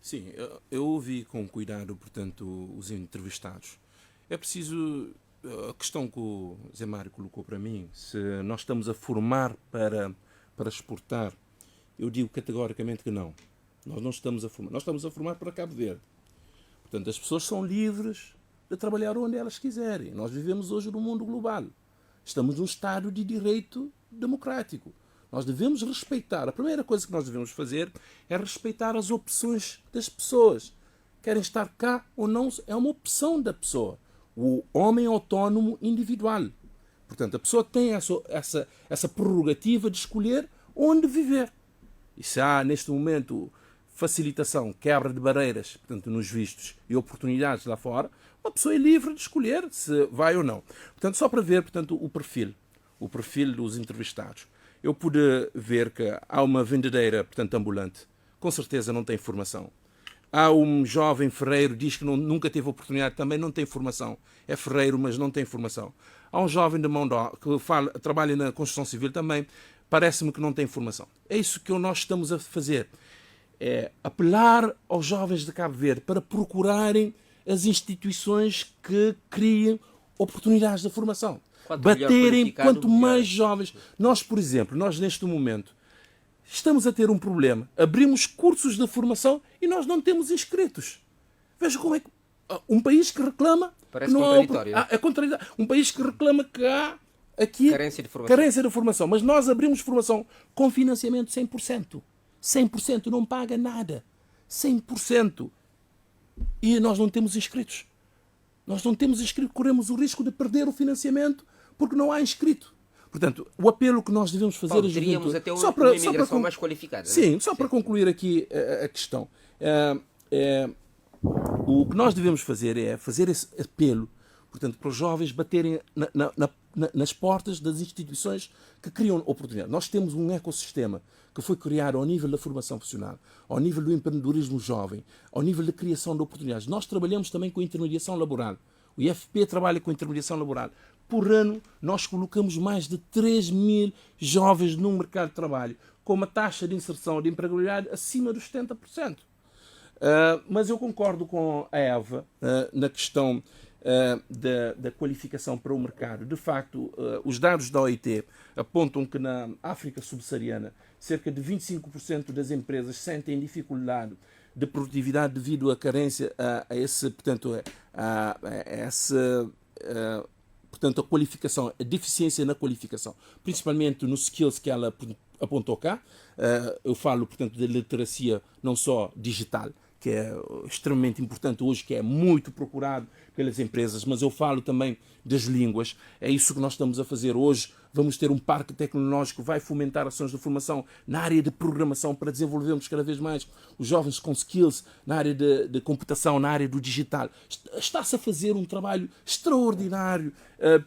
Sim, eu ouvi com cuidado, portanto, os entrevistados. É preciso a questão que o Zé Mário colocou para mim, se nós estamos a formar para exportar, eu digo categoricamente que não. Nós não estamos a formar. Nós estamos a formar para Cabo Verde. Portanto, as pessoas são livres de trabalhar onde elas quiserem. Nós vivemos hoje num mundo global. Estamos num Estado de direito democrático. Nós devemos respeitar. A primeira coisa que nós devemos fazer é respeitar as opções das pessoas. Querem estar cá ou não, é uma opção da pessoa. O homem autónomo individual. Portanto, a pessoa tem essa prerrogativa de escolher onde viver. E se há, neste momento, facilitação, quebra de barreiras, portanto, nos vistos e oportunidades lá fora, uma pessoa é livre de escolher se vai ou não. Portanto, só para ver, portanto, o perfil dos entrevistados. Eu pude ver que há uma vendedeira, portanto, ambulante, com certeza não tem formação. Há um jovem ferreiro, diz que nunca teve oportunidade, também não tem formação. É ferreiro, mas não tem formação. Há um jovem de mão de obra que trabalha na construção civil também, parece-me que não tem formação. É isso que nós estamos a fazer. É apelar aos jovens de Cabo Verde para procurarem as instituições que criem oportunidades de formação. Baterem quanto mais jovens. Nós, por exemplo, neste momento, estamos a ter um problema. Abrimos cursos de formação e nós não temos inscritos. Veja como é que um país que reclama... Parece contraditório. É contraditório. Um país que reclama que há aqui carência de formação. Mas nós abrimos formação com financiamento 100%. 100%, não paga nada. 100%. E nós não temos inscritos. Nós não temos inscritos, corremos o risco de perder o financiamento porque não há inscrito. Portanto, o apelo que nós devemos fazer... Teríamos até uma imigração mais qualificada. Sim, só para concluir aqui a questão. O que nós devemos fazer é fazer esse apelo, portanto, para os jovens baterem nas portas das instituições que criam oportunidades. Nós temos um ecossistema que foi criado ao nível da formação profissional, ao nível do empreendedorismo jovem, ao nível da criação de oportunidades. Nós trabalhamos também com intermediação laboral. O IFP trabalha com intermediação laboral. Por ano, nós colocamos mais de 3.000 jovens no mercado de trabalho, com uma taxa de inserção de empregabilidade acima dos 70%. Mas eu concordo com a Eva na questão da qualificação para o mercado. De facto, os dados da OIT apontam que na África subsaariana cerca de 25% das empresas sentem dificuldade de produtividade devido à carência portanto, a qualificação, a deficiência na qualificação, principalmente nos skills que ela apontou cá. Eu falo, portanto, da literacia não só digital, que é extremamente importante hoje, que é muito procurado pelas empresas, mas eu falo também das línguas. É isso que nós estamos a fazer hoje. Vamos ter um parque tecnológico que vai fomentar ações de formação na área de programação para desenvolvermos cada vez mais os jovens com skills na área de computação, na área do digital. Está-se a fazer um trabalho extraordinário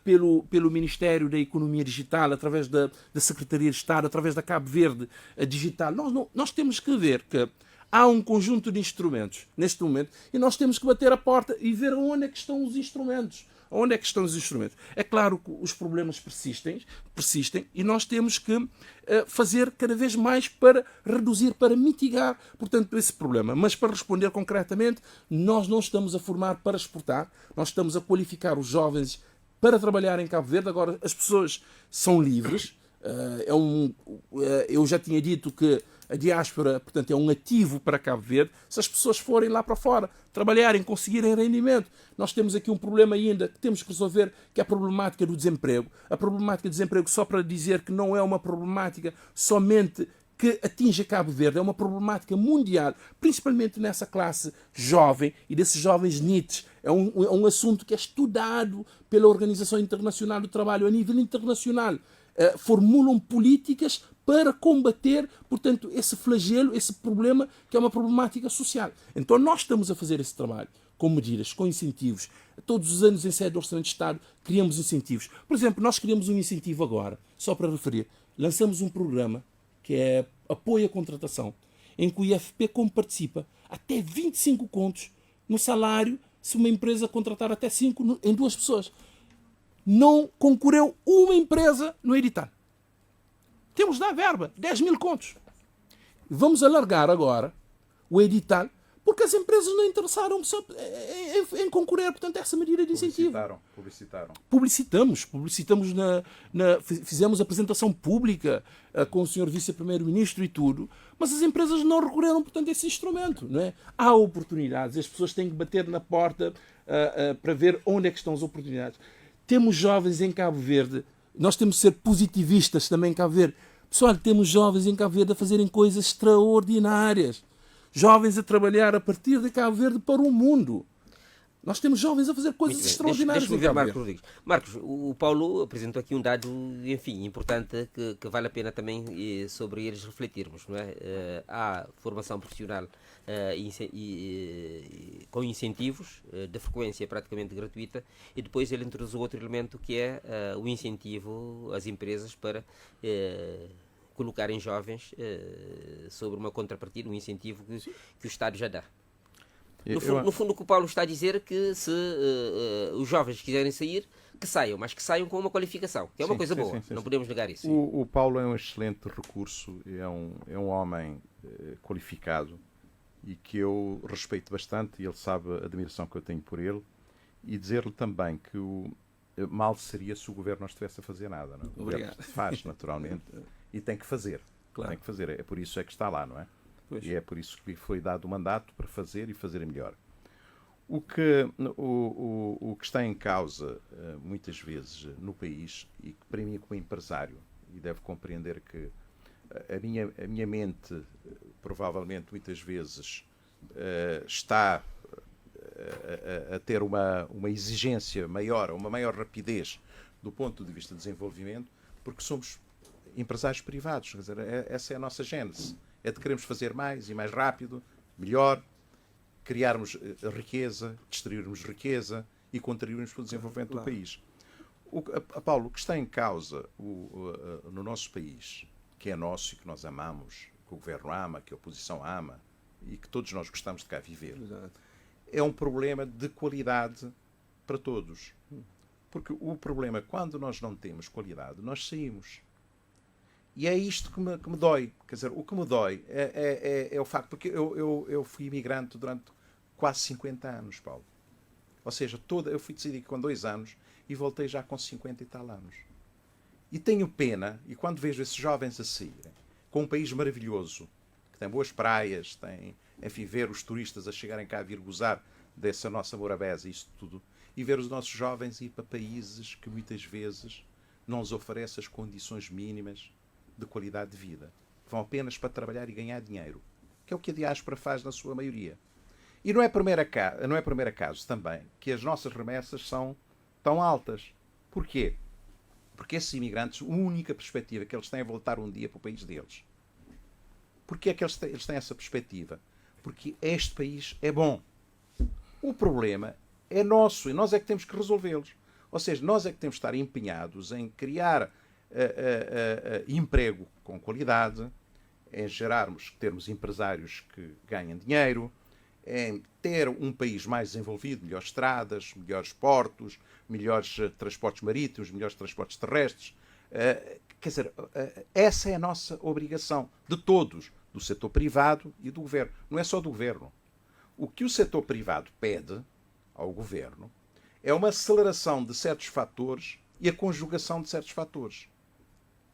pelo Ministério da Economia Digital, através da Secretaria de Estado, através da Cabo Verde Digital. Nós temos que ver que há um conjunto de instrumentos neste momento e nós temos que bater a porta e ver onde é que estão os instrumentos. Onde é que estão os instrumentos? É claro que os problemas persistem e nós temos que fazer cada vez mais para reduzir, para mitigar, portanto, esse problema. Mas para responder concretamente, nós não estamos a formar para exportar, nós estamos a qualificar os jovens para trabalhar em Cabo Verde. Agora, as pessoas são livres. Eu já tinha dito que a diáspora, portanto, é um ativo para Cabo Verde. Se as pessoas forem lá para fora, trabalharem, conseguirem rendimento, nós temos aqui um problema ainda que temos que resolver, que é a problemática do desemprego. A problemática do desemprego, só para dizer que não é uma problemática somente que atinge Cabo Verde, é uma problemática mundial, principalmente nessa classe jovem e desses jovens NEETs. É um assunto que é estudado pela Organização Internacional do Trabalho a nível internacional. Formulam políticas para combater, portanto, esse flagelo, esse problema que é uma problemática social. Então nós estamos a fazer esse trabalho com medidas, com incentivos. Todos os anos em sede do Orçamento de Estado criamos incentivos. Por exemplo, nós criamos um incentivo agora, só para referir, lançamos um programa que é apoio à contratação, em que o IFP, como participa, até 25 contos no salário se uma empresa contratar até 5 em 2 pessoas. Não concorreu uma empresa no edital. Temos de dar verba, 10.000 contos. Vamos alargar agora o edital porque as empresas não interessaram em concorrer, portanto, a essa medida de incentivo. Publicitamos, fizemos apresentação pública com o Sr. Vice-Primeiro-Ministro e tudo, mas as empresas não recorreram, portanto, a esse instrumento. Não é? Há oportunidades, as pessoas têm que bater na porta para ver onde é que estão as oportunidades. Temos jovens em Cabo Verde, nós temos de ser positivistas também em Cabo Verde. Pessoal, temos jovens em Cabo Verde a fazerem coisas extraordinárias. Jovens a trabalhar a partir de Cabo Verde para o mundo. Nós temos jovens a fazer coisas extraordinárias. Deixa-me ver, Marcos Rodrigues. Marcos, o Paulo apresentou aqui um dado, enfim, importante que vale a pena também sobre eles refletirmos, não é? Há formação profissional com incentivos de frequência praticamente gratuita, e depois ele introduziu outro elemento que é o incentivo às empresas para colocarem jovens sobre uma contrapartida, um incentivo que o Estado já dá. No fundo, o que o Paulo está a dizer é que se os jovens quiserem sair, que saiam, mas que saiam com uma qualificação, que é uma coisa boa, não podemos negar isso. O Paulo é um excelente recurso, é um homem qualificado e que eu respeito bastante, e ele sabe a admiração que eu tenho por ele, e dizer-lhe também que mal seria se o Governo não estivesse a fazer nada. Não é? O Governo faz, naturalmente, e tem que fazer. Claro. Tem que fazer, é por isso é que está lá, não é? Pois. E é por isso que foi dado o mandato para fazer e fazer melhor. O que está em causa muitas vezes no país, e que para mim como empresário, e deve compreender que a minha mente provavelmente muitas vezes está a ter uma exigência maior, uma maior rapidez do ponto de vista de desenvolvimento, porque somos empresários privados, quer dizer, essa é a nossa gênese. É de queremos fazer mais e mais rápido, melhor, criarmos riqueza, distribuirmos riqueza e contribuirmos para o desenvolvimento do país. Paulo, o que está em causa no nosso país, que é nosso e que nós amamos, que o Governo ama, que a oposição ama e que todos nós gostamos de cá viver, é um problema de qualidade para todos. Porque o problema, quando nós não temos qualidade, nós saímos. E é isto que me dói. Quer dizer, o que me dói é o facto, porque eu fui imigrante durante quase 50 anos, Paulo. Ou seja, eu fui decidido com 2 anos e voltei já com 50 e tal anos. E tenho pena, e quando vejo esses jovens a saírem, com um país maravilhoso, que tem boas praias, tem, enfim, ver os turistas a chegarem cá a vir gozar dessa nossa Morabeza e isso tudo, e ver os nossos jovens ir para países que muitas vezes não nos oferecem as condições mínimas de qualidade de vida. Vão apenas para trabalhar e ganhar dinheiro, que é o que a diáspora faz na sua maioria. E não é primeiro acaso também que as nossas remessas são tão altas. Porquê? Porque esses imigrantes, a única perspectiva que eles têm é voltar um dia para o país deles. Porquê é que eles têm essa perspectiva? Porque este país é bom. O problema é nosso e nós é que temos que resolvê-los. Ou seja, nós é que temos que estar empenhados em criar emprego com qualidade, em termos empresários que ganhem dinheiro, em ter um país mais desenvolvido, melhores estradas, melhores portos, melhores transportes marítimos, melhores transportes terrestres. Quer dizer, essa é a nossa obrigação de todos, do setor privado e do Governo. Não é só do Governo. O que o setor privado pede ao Governo é uma aceleração de certos fatores e a conjugação de certos fatores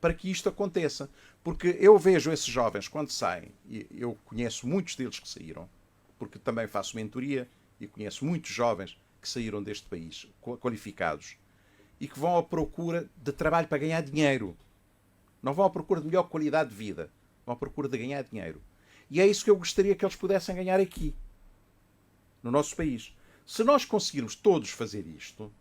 para que isto aconteça. Porque eu vejo esses jovens quando saem, e eu conheço muitos deles que saíram, porque também faço mentoria e conheço muitos jovens que saíram deste país, qualificados, e que vão à procura de trabalho para ganhar dinheiro. Não vão à procura de melhor qualidade de vida, vão à procura de ganhar dinheiro. E é isso que eu gostaria que eles pudessem ganhar aqui, no nosso país. Se nós conseguirmos todos fazer isto,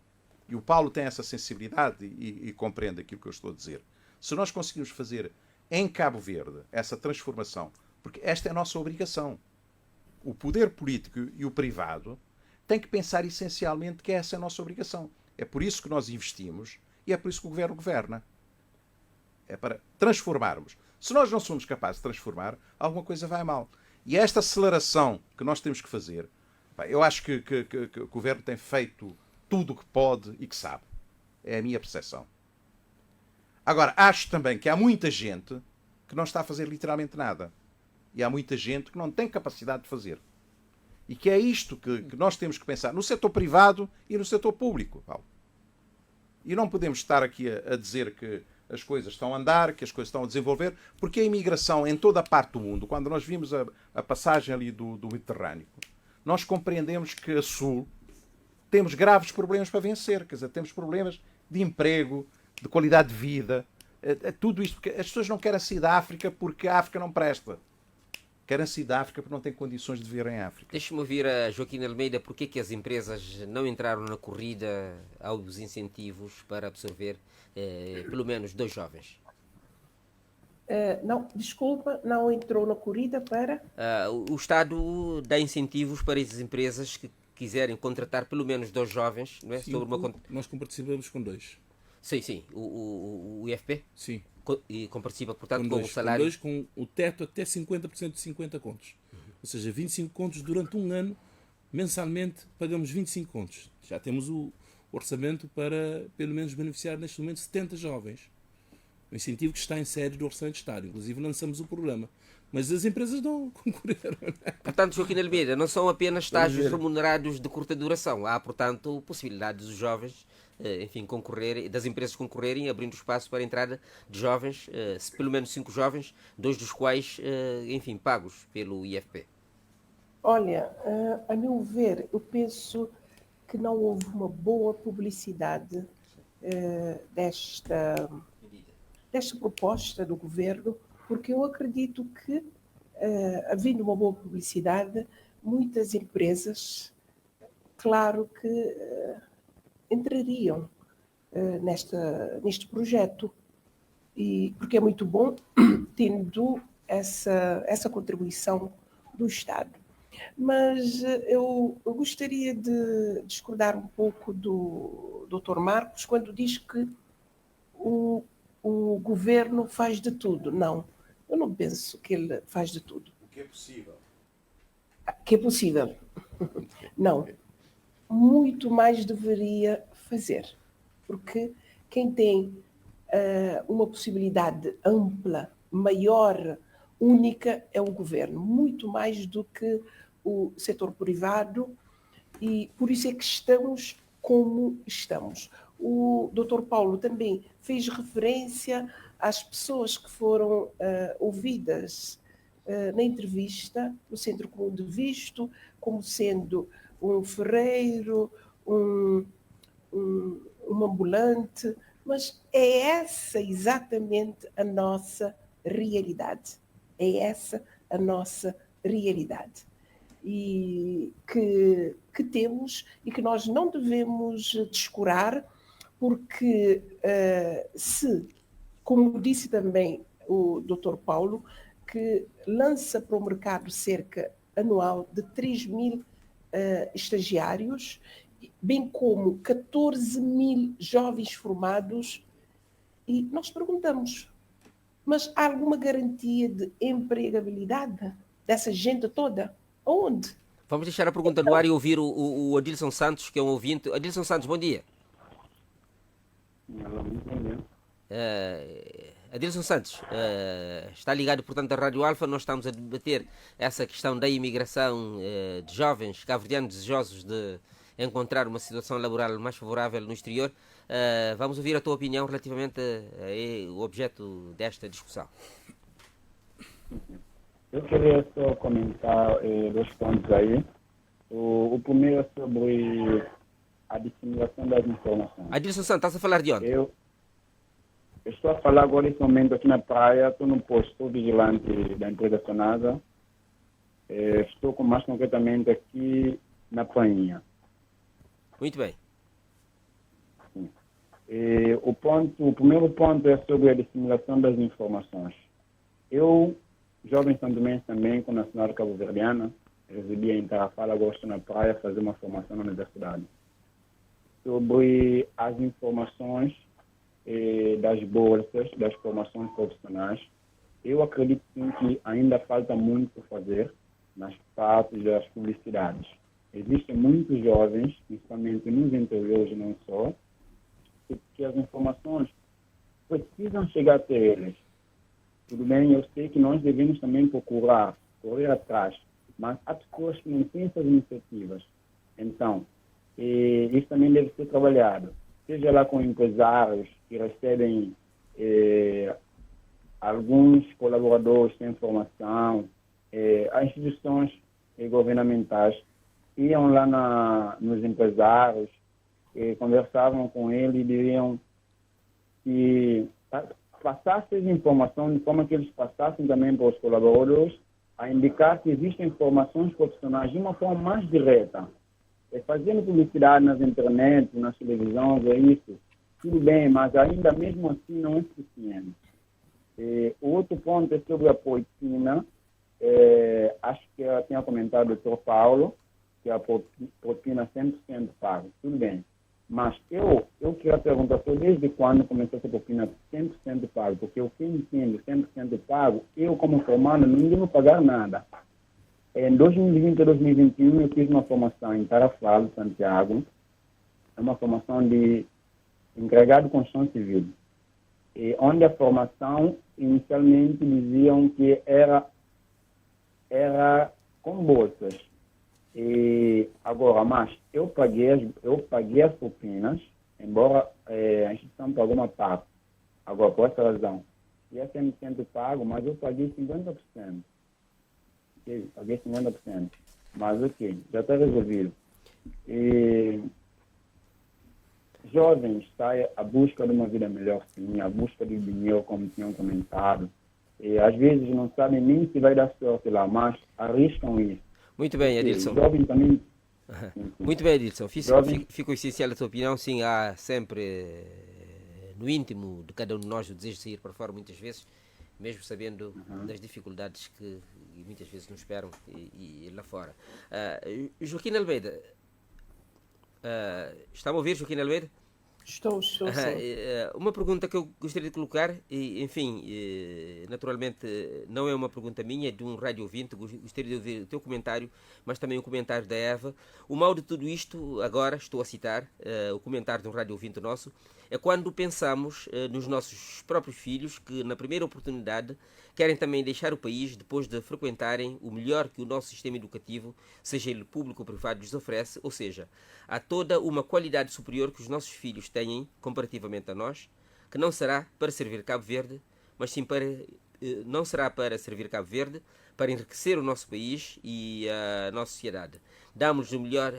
e o Paulo tem essa sensibilidade e compreende aquilo que eu estou a dizer, se nós conseguirmos fazer em Cabo Verde essa transformação, porque esta é a nossa obrigação. O poder político e o privado têm que pensar essencialmente que essa é a nossa obrigação. É por isso que nós investimos e é por isso que o Governo governa. É para transformarmos. Se nós não somos capazes de transformar, alguma coisa vai mal. E esta aceleração que nós temos que fazer, eu acho que o Governo tem feito tudo o que pode e que sabe. É a minha percepção. Agora, acho também que há muita gente que não está a fazer literalmente nada. E há muita gente que não tem capacidade de fazer. E que é isto que nós temos que pensar no setor privado e no setor público, Paulo. E não podemos estar aqui a dizer que as coisas estão a andar, que as coisas estão a desenvolver, porque a imigração em toda a parte do mundo, quando nós vimos a passagem ali do Mediterrâneo, nós compreendemos que a Sul temos graves problemas para vencer, quer dizer, temos problemas de emprego, de qualidade de vida, tudo isto, porque as pessoas não querem sair da África porque a África não presta. Querem sair da África porque não têm condições de viver em África. Deixe-me ouvir a Joaquim Almeida, porque é que as empresas não entraram na corrida aos incentivos para absorver pelo menos 2 jovens? Não, desculpa, não entrou na corrida para... O Estado dá incentivos para as empresas que quiserem contratar pelo menos 2 jovens, não é? Sim, nós compartilhamos com 2. Sim. O IFP? Sim. E compartilha, portanto, com o salário... Com 2, com o teto até 50% de 50 contos. Ou seja, 25 contos durante um ano, mensalmente pagamos 25 contos. Já temos o orçamento para, pelo menos, beneficiar neste momento 70 jovens. O incentivo que está em série do Orçamento de Estado. Inclusive, lançamos o programa. Mas as empresas não concorreram. Portanto, Joaquim Almeida, não são apenas estágios remunerados de curta duração. Há, portanto, possibilidade dos jovens, enfim, concorrerem, das empresas concorrerem, abrindo espaço para a entrada de jovens, pelo menos 5 jovens, 2 dos quais, enfim, pagos pelo IFP. Olha, a meu ver, eu penso que não houve uma boa publicidade desta proposta do governo, porque eu acredito que, havendo uma boa publicidade, muitas empresas, claro que entrariam neste projeto, e porque é muito bom tendo essa contribuição do Estado. Mas eu gostaria de discordar um pouco do Dr. Marcos quando diz que o governo faz de tudo. Não, eu não penso que ele faz de tudo. O que é possível? Que é possível. Não. Muito mais deveria fazer. Porque quem tem uma possibilidade ampla, maior, única, é o governo. Muito mais do que o setor privado. E por isso é que estamos como estamos. O Dr. Paulo também fez referência às pessoas que foram ouvidas na entrevista no Centro Comum de Visto, como sendo um ferreiro, um ambulante, mas é essa exatamente a nossa realidade. É essa a nossa realidade. E que temos e que nós não devemos descurar, porque se, como disse também o Dr. Paulo, que lança para o mercado cerca anual de 3.000 estagiários, bem como 14.000 jovens formados, e nós perguntamos, mas há alguma garantia de empregabilidade dessa gente toda? Onde? Vamos deixar a pergunta no ar e ouvir o Adilson Santos, que é um ouvinte. Adilson Santos, bom dia. Adilson Santos, está ligado, portanto, à Rádio Alfa. Nós estamos a debater essa questão da imigração de jovens cabo-verdianos desejosos de encontrar uma situação laboral mais favorável no exterior. Vamos ouvir a tua opinião relativamente ao objeto desta discussão. Eu queria só comentar 2 pontos aí. O primeiro é sobre a disseminação das informações. Adilson Santos, estás a falar de onde? Eu estou a falar agora nesse momento aqui na praia, estou no posto, estou vigilante da empresa Sonasa. Estou mais concretamente aqui na Painha. Muito bem. O primeiro ponto é sobre a disseminação das informações. Eu, jovem santomense também, com nacionalidade cabo-verdiana, residia em Tarrafala, gosto na praia, fazer uma formação na universidade. Sobre as informações das bolsas, das formações profissionais, eu acredito sim que ainda falta muito por fazer nas partes das publicidades. Existem muitos jovens, principalmente nos interiores não só, que as informações precisam chegar até eles. Tudo bem, eu sei que nós devemos também procurar, correr atrás, mas há pessoas que não têm essas iniciativas. Então, isso também deve ser trabalhado, seja lá com empresários que recebem alguns colaboradores sem formação, as instituições governamentais iam lá nos empresários, conversavam com eles e diriam que passassem as informações de forma que eles passassem também para os colaboradores a indicar que existem informações profissionais de uma forma mais direta. Fazendo publicidade nas internet, nas televisões, isso, tudo bem, mas ainda mesmo assim não é suficiente. O outro ponto é sobre a propina. Acho que eu tinha comentado o Dr. Paulo, que a propina 100% paga. Tudo bem. Mas eu queria perguntar desde quando começou essa propina 100% pago? Porque eu que entendo 100% pago, eu como formado não devo pagar nada. Em 2020 e 2021 eu fiz uma formação em Tarafal, Santiago, uma formação de encarregado de construção civil, onde a formação inicialmente diziam que era com bolsas. Agora, mas eu paguei as propinas, embora a instituição pagou uma parte. Agora, por essa razão, e é 100% pago, mas eu paguei 50%. Paguei 50%. Mas ok, já está resolvido. Jovens saem à busca de uma vida melhor, sim, à busca de dinheiro, como tinham comentado. Às vezes não sabem nem se vai dar sorte lá, mas arriscam isso. Muito bem, Adilson. Jovem também... Muito bem, Adilson. Fico essencial a tua opinião. Sim, há sempre no íntimo de cada um de nós o desejo de sair para fora muitas vezes, mesmo sabendo das dificuldades que muitas vezes nos esperam e lá fora. Joaquim Almeida, está-me a ouvir, Joaquim Almeida? Estou sim. Uma pergunta que eu gostaria de colocar, enfim, naturalmente não é uma pergunta minha, é de um rádio ouvinte, gostaria de ouvir o teu comentário, mas também o comentário da Eva. O mal de tudo isto, agora estou a citar o comentário de um rádio ouvinte nosso, é quando pensamos nos nossos próprios filhos que na primeira oportunidade querem também deixar o país depois de frequentarem o melhor que o nosso sistema educativo, seja ele público ou privado, lhes oferece, ou seja, há toda uma qualidade superior que os nossos filhos têm comparativamente a nós, que não será para servir Cabo Verde, mas sim não será para servir Cabo Verde, para enriquecer o nosso país e a nossa sociedade. Damos o melhor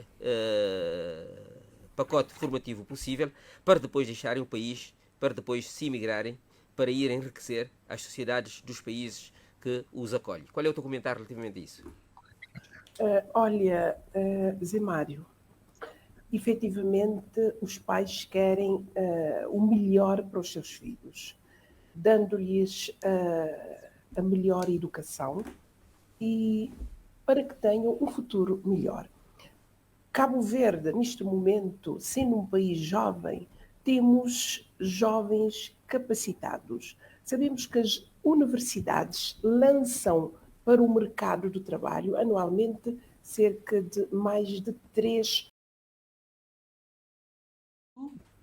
pacote formativo possível para depois deixarem o país, para depois se imigrarem, para ir enriquecer as sociedades dos países que os acolhem. Qual é o teu comentário relativamente a isso? Olha, Zé Mário, efetivamente os pais querem o melhor para os seus filhos, dando-lhes a melhor educação e para que tenham um futuro melhor. Cabo Verde, neste momento, sendo um país jovem, temos jovens capacitados. Sabemos que as universidades lançam para o mercado do trabalho anualmente cerca de mais de 3.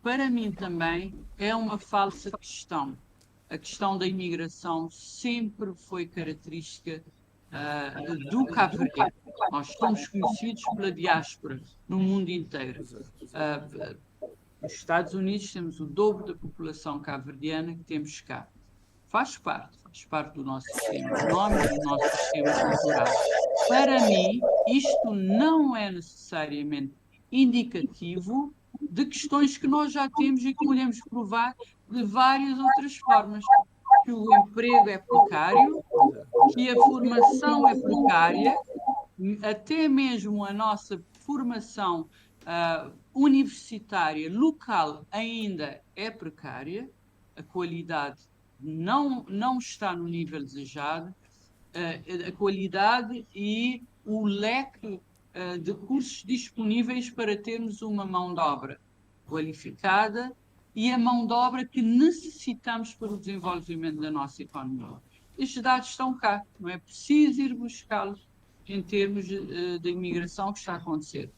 Para mim também é uma falsa questão. A questão da imigração sempre foi característica do Cabo Verde. Nós somos conhecidos pela diáspora no mundo inteiro. Nos Estados Unidos temos o dobro da população cabo-verdiana que temos cá. Faz parte do nosso sistema económico, do nosso sistema cultural. Para mim, isto não é necessariamente indicativo de questões que nós já temos e que podemos provar de várias outras formas. Que o emprego é precário, que a formação é precária, até mesmo a nossa formação universitária local ainda é precária, a qualidade não está no nível desejado, a qualidade e o leque de cursos disponíveis para termos uma mão de obra qualificada e a mão de obra que necessitamos para o desenvolvimento da nossa economia. Estes dados estão cá, não é preciso ir buscá-los em termos de imigração que está a acontecer.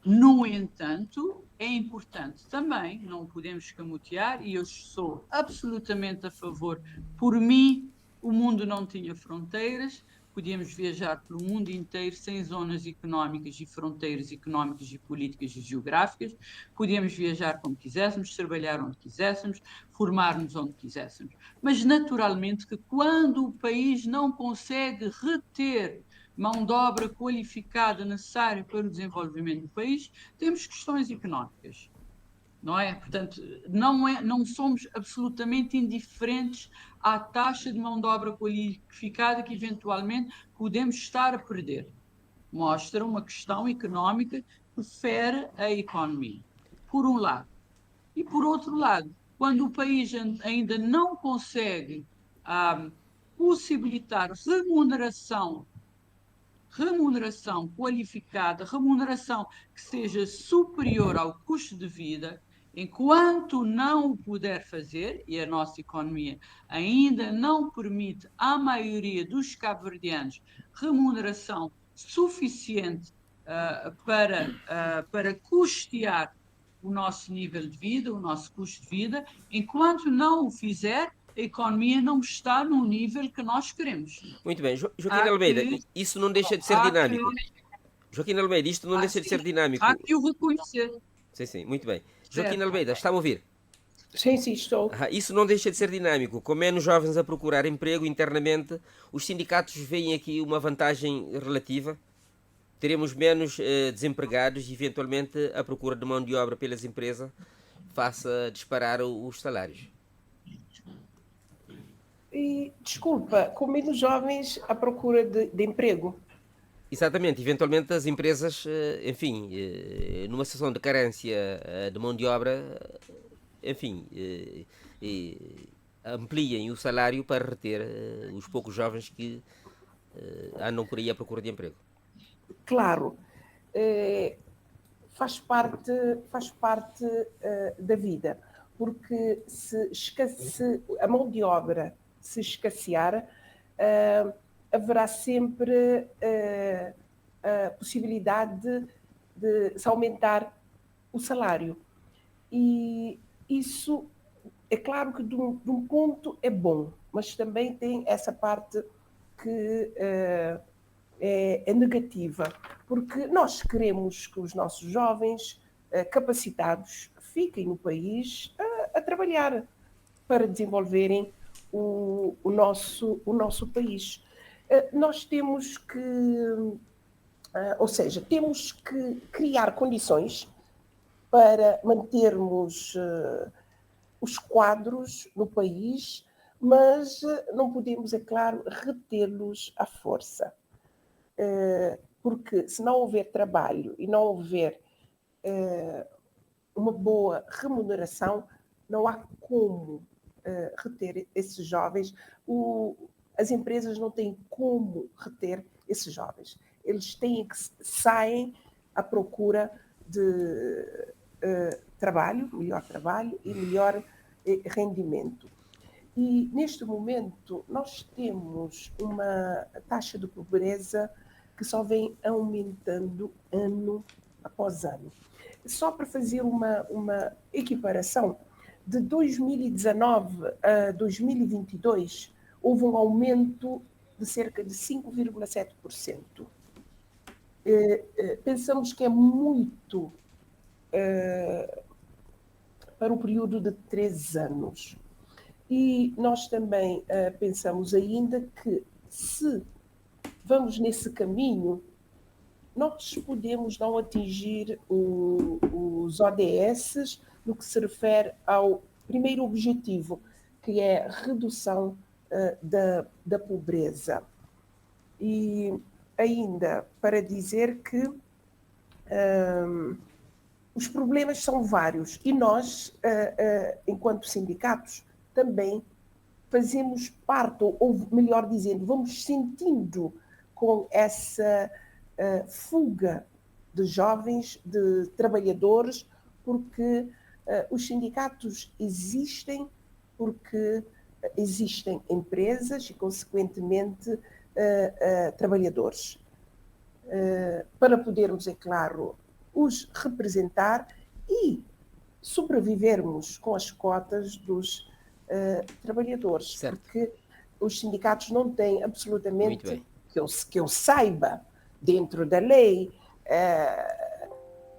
No entanto, é importante também, não podemos escamotear, e eu sou absolutamente a favor, por mim, o mundo não tinha fronteiras, podíamos viajar pelo mundo inteiro sem zonas económicas e fronteiras económicas e políticas e geográficas, podíamos viajar como quiséssemos, trabalhar onde quiséssemos, formar-nos onde quiséssemos. Mas naturalmente que quando o país não consegue reter mão de obra qualificada necessária para o desenvolvimento do país, temos questões económicas. Não é? Portanto, não somos absolutamente indiferentes à taxa de mão de obra qualificada que eventualmente podemos estar a perder. Mostra uma questão económica que fere a economia, por um lado. E por outro lado, quando o país ainda não consegue possibilitar remuneração qualificada, remuneração que seja superior ao custo de vida, enquanto não o puder fazer, e a nossa economia ainda não permite à maioria dos cabo-verdianos remuneração suficiente para custear o nosso nível de vida, o nosso custo de vida, enquanto não o fizer, a economia não está no nível que nós queremos. Muito bem. Joaquim Almeida, isso não deixa de ser dinâmico. Joaquim Almeida, isto não deixa de ser dinâmico. Há que o reconhecer. Sim, muito bem. Joaquim Almeida, está a ouvir? Sim, estou. Isso não deixa de ser dinâmico. Com menos jovens a procurar emprego internamente, os sindicatos veem aqui uma vantagem relativa. Teremos menos desempregados e, eventualmente, a procura de mão de obra pelas empresas faça disparar os salários. E, desculpa, com menos jovens à procura de emprego? Exatamente, eventualmente as empresas, enfim, numa situação de carência de mão de obra, enfim, ampliem o salário para reter os poucos jovens que andam por aí à procura de emprego. Claro, faz parte da vida, porque se a mão de obra se escassear, haverá sempre a possibilidade de se aumentar o salário. E isso, é claro que de um ponto é bom, mas também tem essa parte que é negativa, porque nós queremos que os nossos jovens capacitados fiquem no país a trabalhar para desenvolverem o nosso país. Nós temos que, temos que criar condições para mantermos os quadros no país, mas não podemos, é claro, retê-los à força. Porque se não houver trabalho e não houver uma boa remuneração, não há como reter esses jovens. As empresas não têm como reter esses jovens. Eles saem à procura de melhor trabalho e melhor rendimento. E, neste momento, nós temos uma taxa de pobreza que só vem aumentando ano após ano. Só para fazer uma equiparação, de 2019 a 2022, houve um aumento de cerca de 5,7%. Pensamos que é muito para um período de 3 anos. E nós também pensamos ainda que, se vamos nesse caminho, nós podemos não atingir os ODS no que se refere ao primeiro objetivo, que é a redução da pobreza. E ainda para dizer que os problemas são vários e nós, enquanto sindicatos, também fazemos parte, ou melhor dizendo, vamos sentindo com essa fuga de jovens, de trabalhadores, porque os sindicatos existem, porque existem empresas e, consequentemente, trabalhadores. Para podermos, é claro, os representar e sobrevivermos com as cotas dos trabalhadores, certo. Porque os sindicatos não têm absolutamente que eu saiba, dentro da lei,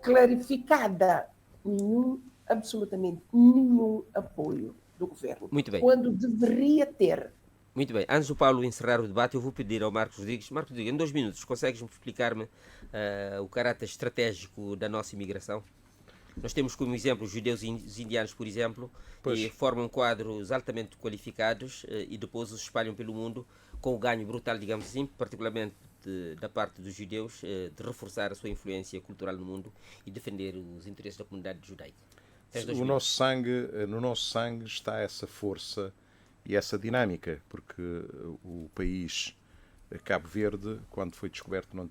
clarificada, absolutamente nenhum apoio do governo. Muito bem. Quando deveria ter. Muito bem. Antes do Paulo encerrar o debate, eu vou pedir ao Marcos Rodrigues. Marcos Rodrigues, em 2 minutos, consegues-me explicar-me o caráter estratégico da nossa imigração? Nós temos como exemplo os judeus e os indianos, por exemplo, que formam quadros altamente qualificados e depois os espalham pelo mundo com o ganho brutal, digamos assim, particularmente da parte dos judeus, de reforçar a sua influência cultural no mundo e defender os interesses da comunidade judaica. No nosso sangue está essa força e essa dinâmica, porque o país Cabo Verde, quando foi descoberto, não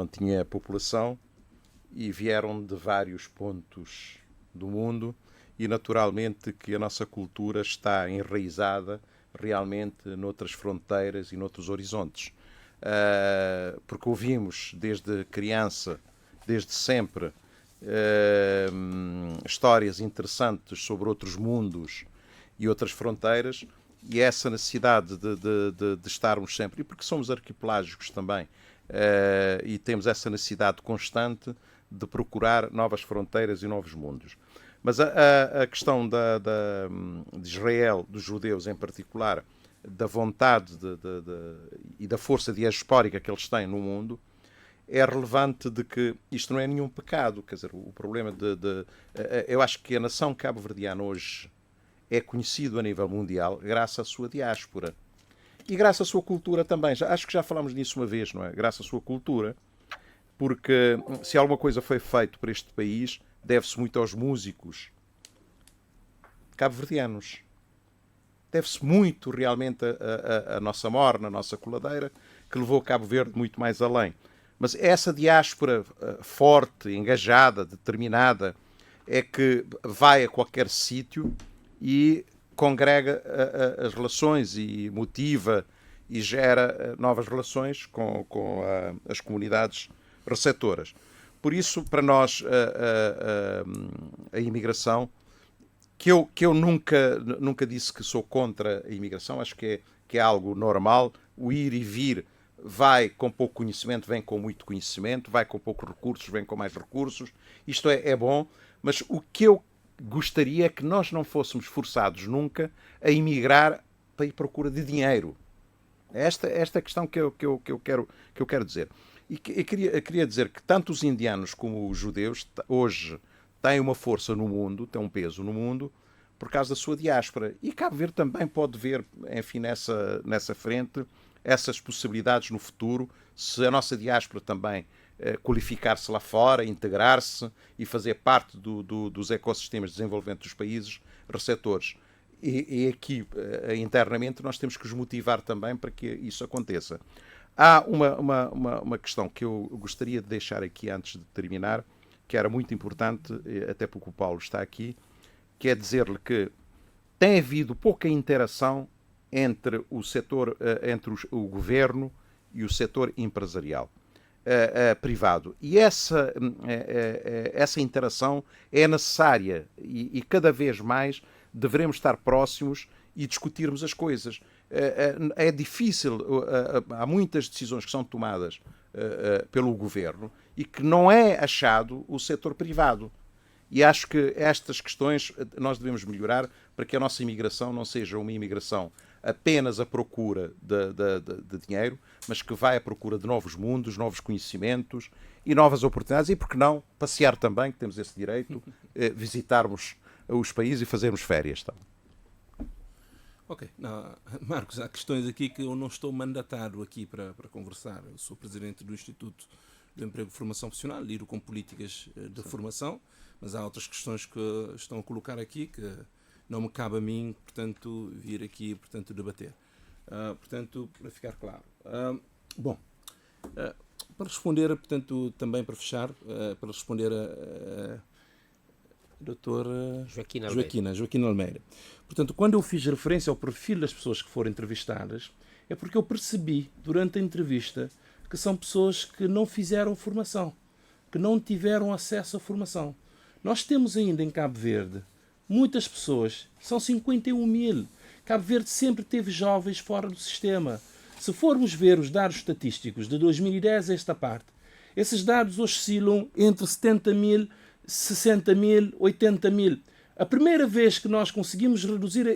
tinha população e vieram de vários pontos do mundo e naturalmente que a nossa cultura está enraizada realmente noutras fronteiras e noutros horizontes. Porque ouvimos desde criança, desde sempre, histórias interessantes sobre outros mundos e outras fronteiras, e essa necessidade de estarmos sempre, e porque somos arquipelágicos também, e temos essa necessidade constante de procurar novas fronteiras e novos mundos. Mas a questão de Israel, dos judeus em particular, da vontade e da força diaspórica que eles têm no mundo, é relevante de que isto não é nenhum pecado. Quer dizer, o problema eu acho que a nação cabo-verdiana hoje é conhecido a nível mundial graças à sua diáspora. E graças à sua cultura também. Acho que já falámos nisso uma vez, não é? Graças à sua cultura, porque se alguma coisa foi feito para este país, deve-se muito aos músicos cabo-verdianos. Deve-se muito realmente a nossa morna, a nossa coladeira, que levou Cabo Verde muito mais além. Mas essa diáspora forte, engajada, determinada, é que vai a qualquer sítio e congrega as relações e motiva e gera novas relações com as comunidades receptoras. Por isso, para nós, a imigração, que eu nunca disse que sou contra a imigração, acho que é algo normal, o ir e vir vai com pouco conhecimento, vem com muito conhecimento, vai com poucos recursos, vem com mais recursos, isto é bom, mas o que eu gostaria é que nós não fôssemos forçados nunca a emigrar para ir à procura de dinheiro. Esta é a questão que eu quero dizer. E queria dizer que tanto os indianos como os judeus hoje têm uma força no mundo, têm um peso no mundo, por causa da sua diáspora. E Cabo Verde também pode ver, enfim, nessa frente, essas possibilidades no futuro, se a nossa diáspora também qualificar-se lá fora, integrar-se e fazer parte dos ecossistemas de desenvolvimento dos países receptores. E aqui, internamente, nós temos que os motivar também para que isso aconteça. Há uma questão que eu gostaria de deixar aqui antes de terminar, que era muito importante, até porque o Paulo está aqui, que é dizer-lhe que tem havido pouca interação entre o setor, entre o governo e o setor empresarial privado. E essa interação é necessária e cada vez mais devemos estar próximos e discutirmos as coisas. É difícil, há muitas decisões que são tomadas pelo governo e que não é achado o setor privado. E acho que estas questões nós devemos melhorar para que a nossa imigração não seja uma imigração apenas à procura de dinheiro, mas que vai à procura de novos mundos, novos conhecimentos e novas oportunidades. E, por que não, passear também, que temos esse direito, visitarmos os países e fazermos férias. Tá? Ok. Não, Marcos, há questões aqui que eu não estou mandatado aqui para conversar. Eu sou presidente do Instituto do Emprego e Formação Profissional, lido com políticas de formação, mas há outras questões que estão a colocar aqui que não me cabe a mim, portanto, vir aqui, portanto, debater. Portanto, para ficar claro. Para responder, portanto, também para fechar, para responder a doutora Joaquina Almeida. Portanto, quando eu fiz referência ao perfil das pessoas que foram entrevistadas, é porque eu percebi, durante a entrevista, que são pessoas que não fizeram formação, que não tiveram acesso à formação. Nós temos ainda em Cabo Verde muitas pessoas, são 51 mil. Cabo Verde sempre teve jovens fora do sistema. Se formos ver os dados estatísticos de 2010 a esta parte, esses dados oscilam entre 70 mil, 60 mil, 80 mil. A primeira vez que nós conseguimos reduzir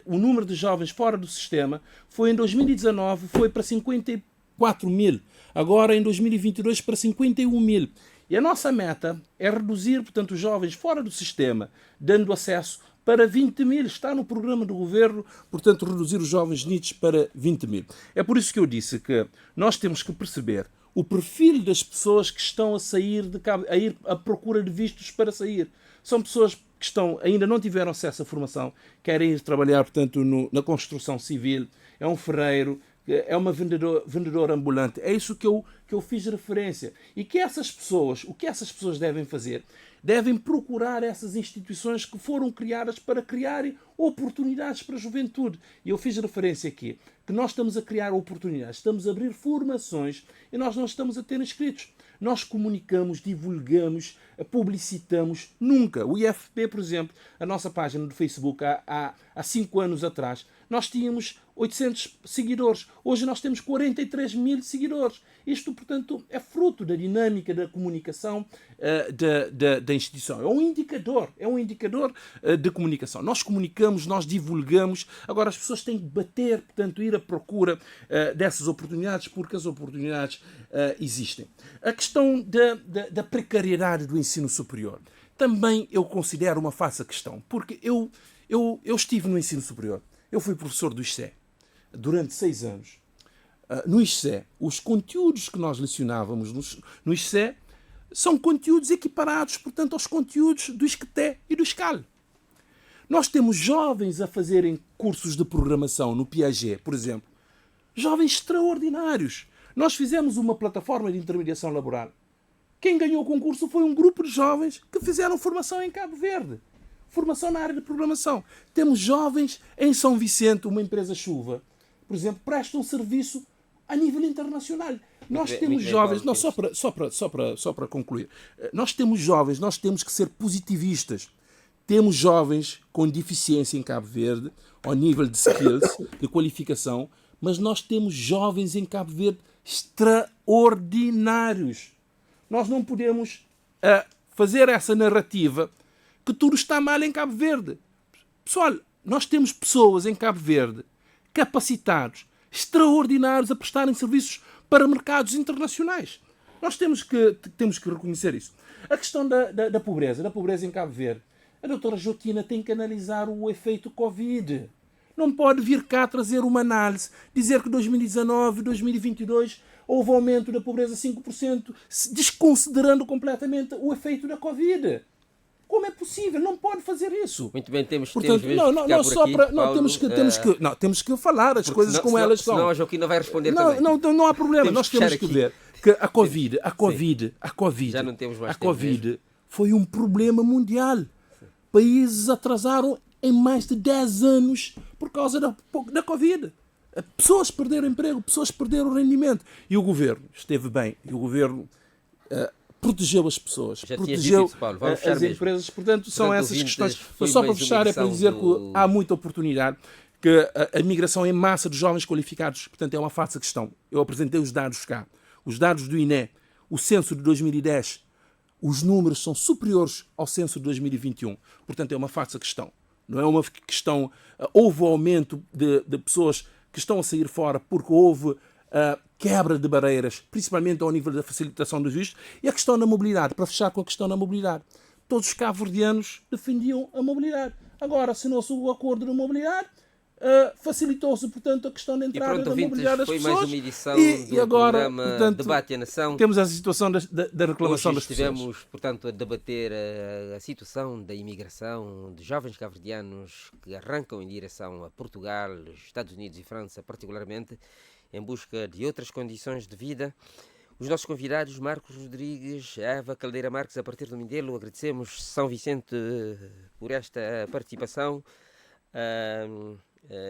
o número de jovens fora do sistema foi em 2019, foi para 54 mil. Agora, em 2022, para 51 mil. E a nossa meta é reduzir, portanto, os jovens fora do sistema, dando acesso para 20 mil. Está no programa do governo, portanto, reduzir os jovens NEETs para 20 mil. É por isso que eu disse que nós temos que perceber o perfil das pessoas que estão a sair de Cabo, a ir à procura de vistos para sair. São pessoas que ainda não tiveram acesso à formação, querem ir trabalhar, portanto, na construção civil, é um ferreiro, é uma vendedora ambulante. É isso que eu fiz referência. E que essas pessoas, o que essas pessoas devem fazer? Devem procurar essas instituições que foram criadas para criarem oportunidades para a juventude. E eu fiz referência aqui que nós estamos a criar oportunidades, estamos a abrir formações e nós não estamos a ter inscritos. Nós comunicamos, divulgamos, publicitamos. Nunca. O IFP, por exemplo, a nossa página do Facebook há 5 anos atrás, nós tínhamos 800 seguidores. Hoje nós temos 43 mil seguidores. Isto, portanto, é fruto da dinâmica da comunicação da instituição. É um indicador de comunicação. Nós comunicamos, nós divulgamos. Agora as pessoas têm que bater, portanto, ir à procura dessas oportunidades, porque as oportunidades existem. A questão da precariedade do ensino superior também eu considero uma falsa questão, porque eu estive no ensino superior. Eu fui professor do ISCE durante 6 anos. No ISCE, os conteúdos que nós lecionávamos no ISCE são conteúdos equiparados, portanto, aos conteúdos do ISCTE e do ISCAL. Nós temos jovens a fazerem cursos de programação no Piaget, por exemplo. Jovens extraordinários. Nós fizemos uma plataforma de intermediação laboral. Quem ganhou o concurso foi um grupo de jovens que fizeram formação em Cabo Verde. Formação na área de programação. Temos jovens em São Vicente, uma empresa chuva, por exemplo, prestam serviço a nível internacional. Nós temos jovens, não, só para concluir, nós temos jovens, nós temos que ser positivistas. Temos jovens com deficiência em Cabo Verde, ao nível de skills, de qualificação, mas nós temos jovens em Cabo Verde extraordinários. Nós não podemos fazer essa narrativa que tudo está mal em Cabo Verde. Pessoal, nós temos pessoas em Cabo Verde capacitados, extraordinários a prestarem serviços para mercados internacionais. Nós temos que reconhecer isso. A questão da pobreza em Cabo Verde. A doutora Joaquina tem que analisar o efeito Covid. Não pode vir cá trazer uma análise, dizer que 2019, 2022 houve aumento da pobreza 5%, desconsiderando completamente o efeito da Covid. Como é possível? Não pode fazer isso. Muito bem, temos que temos que falar as coisas como elas são. Senão a Joaquina vai responder também. Não há problema. Nós temos que ver que a Covid já não temos mais tempo mesmo. Foi um problema mundial. Países atrasaram em mais de 10 anos por causa da Covid. Pessoas perderam emprego, pessoas perderam rendimento. E o governo esteve bem. E o governo protegeu as pessoas, protegeu as empresas. Portanto, são essas questões. Mas só para fechar, é para dizer que há muita oportunidade, que a migração em massa de jovens qualificados, portanto, é uma falsa questão. Eu apresentei os dados cá. Os dados do INE, o censo de 2010, os números são superiores ao censo de 2021. Portanto, é uma falsa questão. Não é uma questão... Houve aumento de pessoas que estão a sair fora porque houve quebra de barreiras, principalmente ao nível da facilitação dos vistos, e a questão da mobilidade. Para fechar com a questão da mobilidade. Todos os cabo-verdianos defendiam a mobilidade. Agora, assinou-se o acordo de mobilidade, facilitou-se, portanto, a questão da entrada da mobilidade das pessoas. Foi mais uma edição e agora, programa portanto, Debate a Nação. Temos a situação da reclamação das pessoas. Estivemos, portanto, a debater a situação da imigração de jovens cabo-verdianos que arrancam em direção a Portugal, Estados Unidos e França, particularmente, em busca de outras condições de vida. Os nossos convidados, Marcos Rodrigues, Eva Caldeira Marques, a partir do Mindelo, agradecemos São Vicente por esta participação,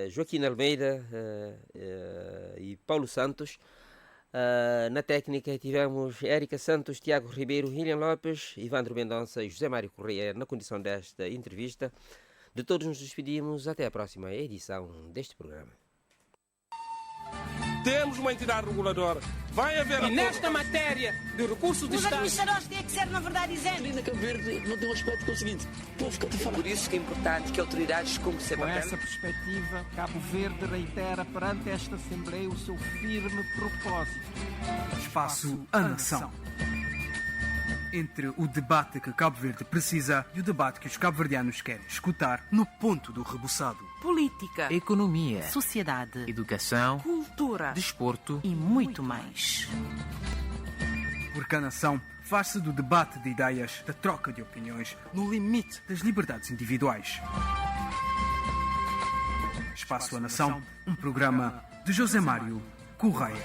Joaquim Almeida e Paulo Santos. Na técnica tivemos Érica Santos, Tiago Ribeiro, William Lopes, Ivandro Mendonça e José Mário Correia na condição desta entrevista. De todos nos despedimos, até a próxima edição deste programa. Temos uma entidade reguladora. Vai haver... E nesta matéria de recursos de Os Estado... administradores têm que ser, na verdade, exemplo. Na Cabo Verde não tem um aspecto que é o seguinte: o povo fica a falar. Por isso que é importante que autoridades cumprem seu Com papel. essa perspectiva, Cabo Verde reitera perante esta Assembleia o seu firme propósito. Espaço A Nação. Entre o debate que Cabo Verde precisa e o debate que os cabo-verdianos querem escutar no ponto do rebuçado. Política, Economia, sociedade, educação, cultura, desporto e muito mais. Porque a nação faz-se do debate de ideias, da troca de opiniões, no limite das liberdades individuais. Espaço A Nação, um programa de José Mário Correia.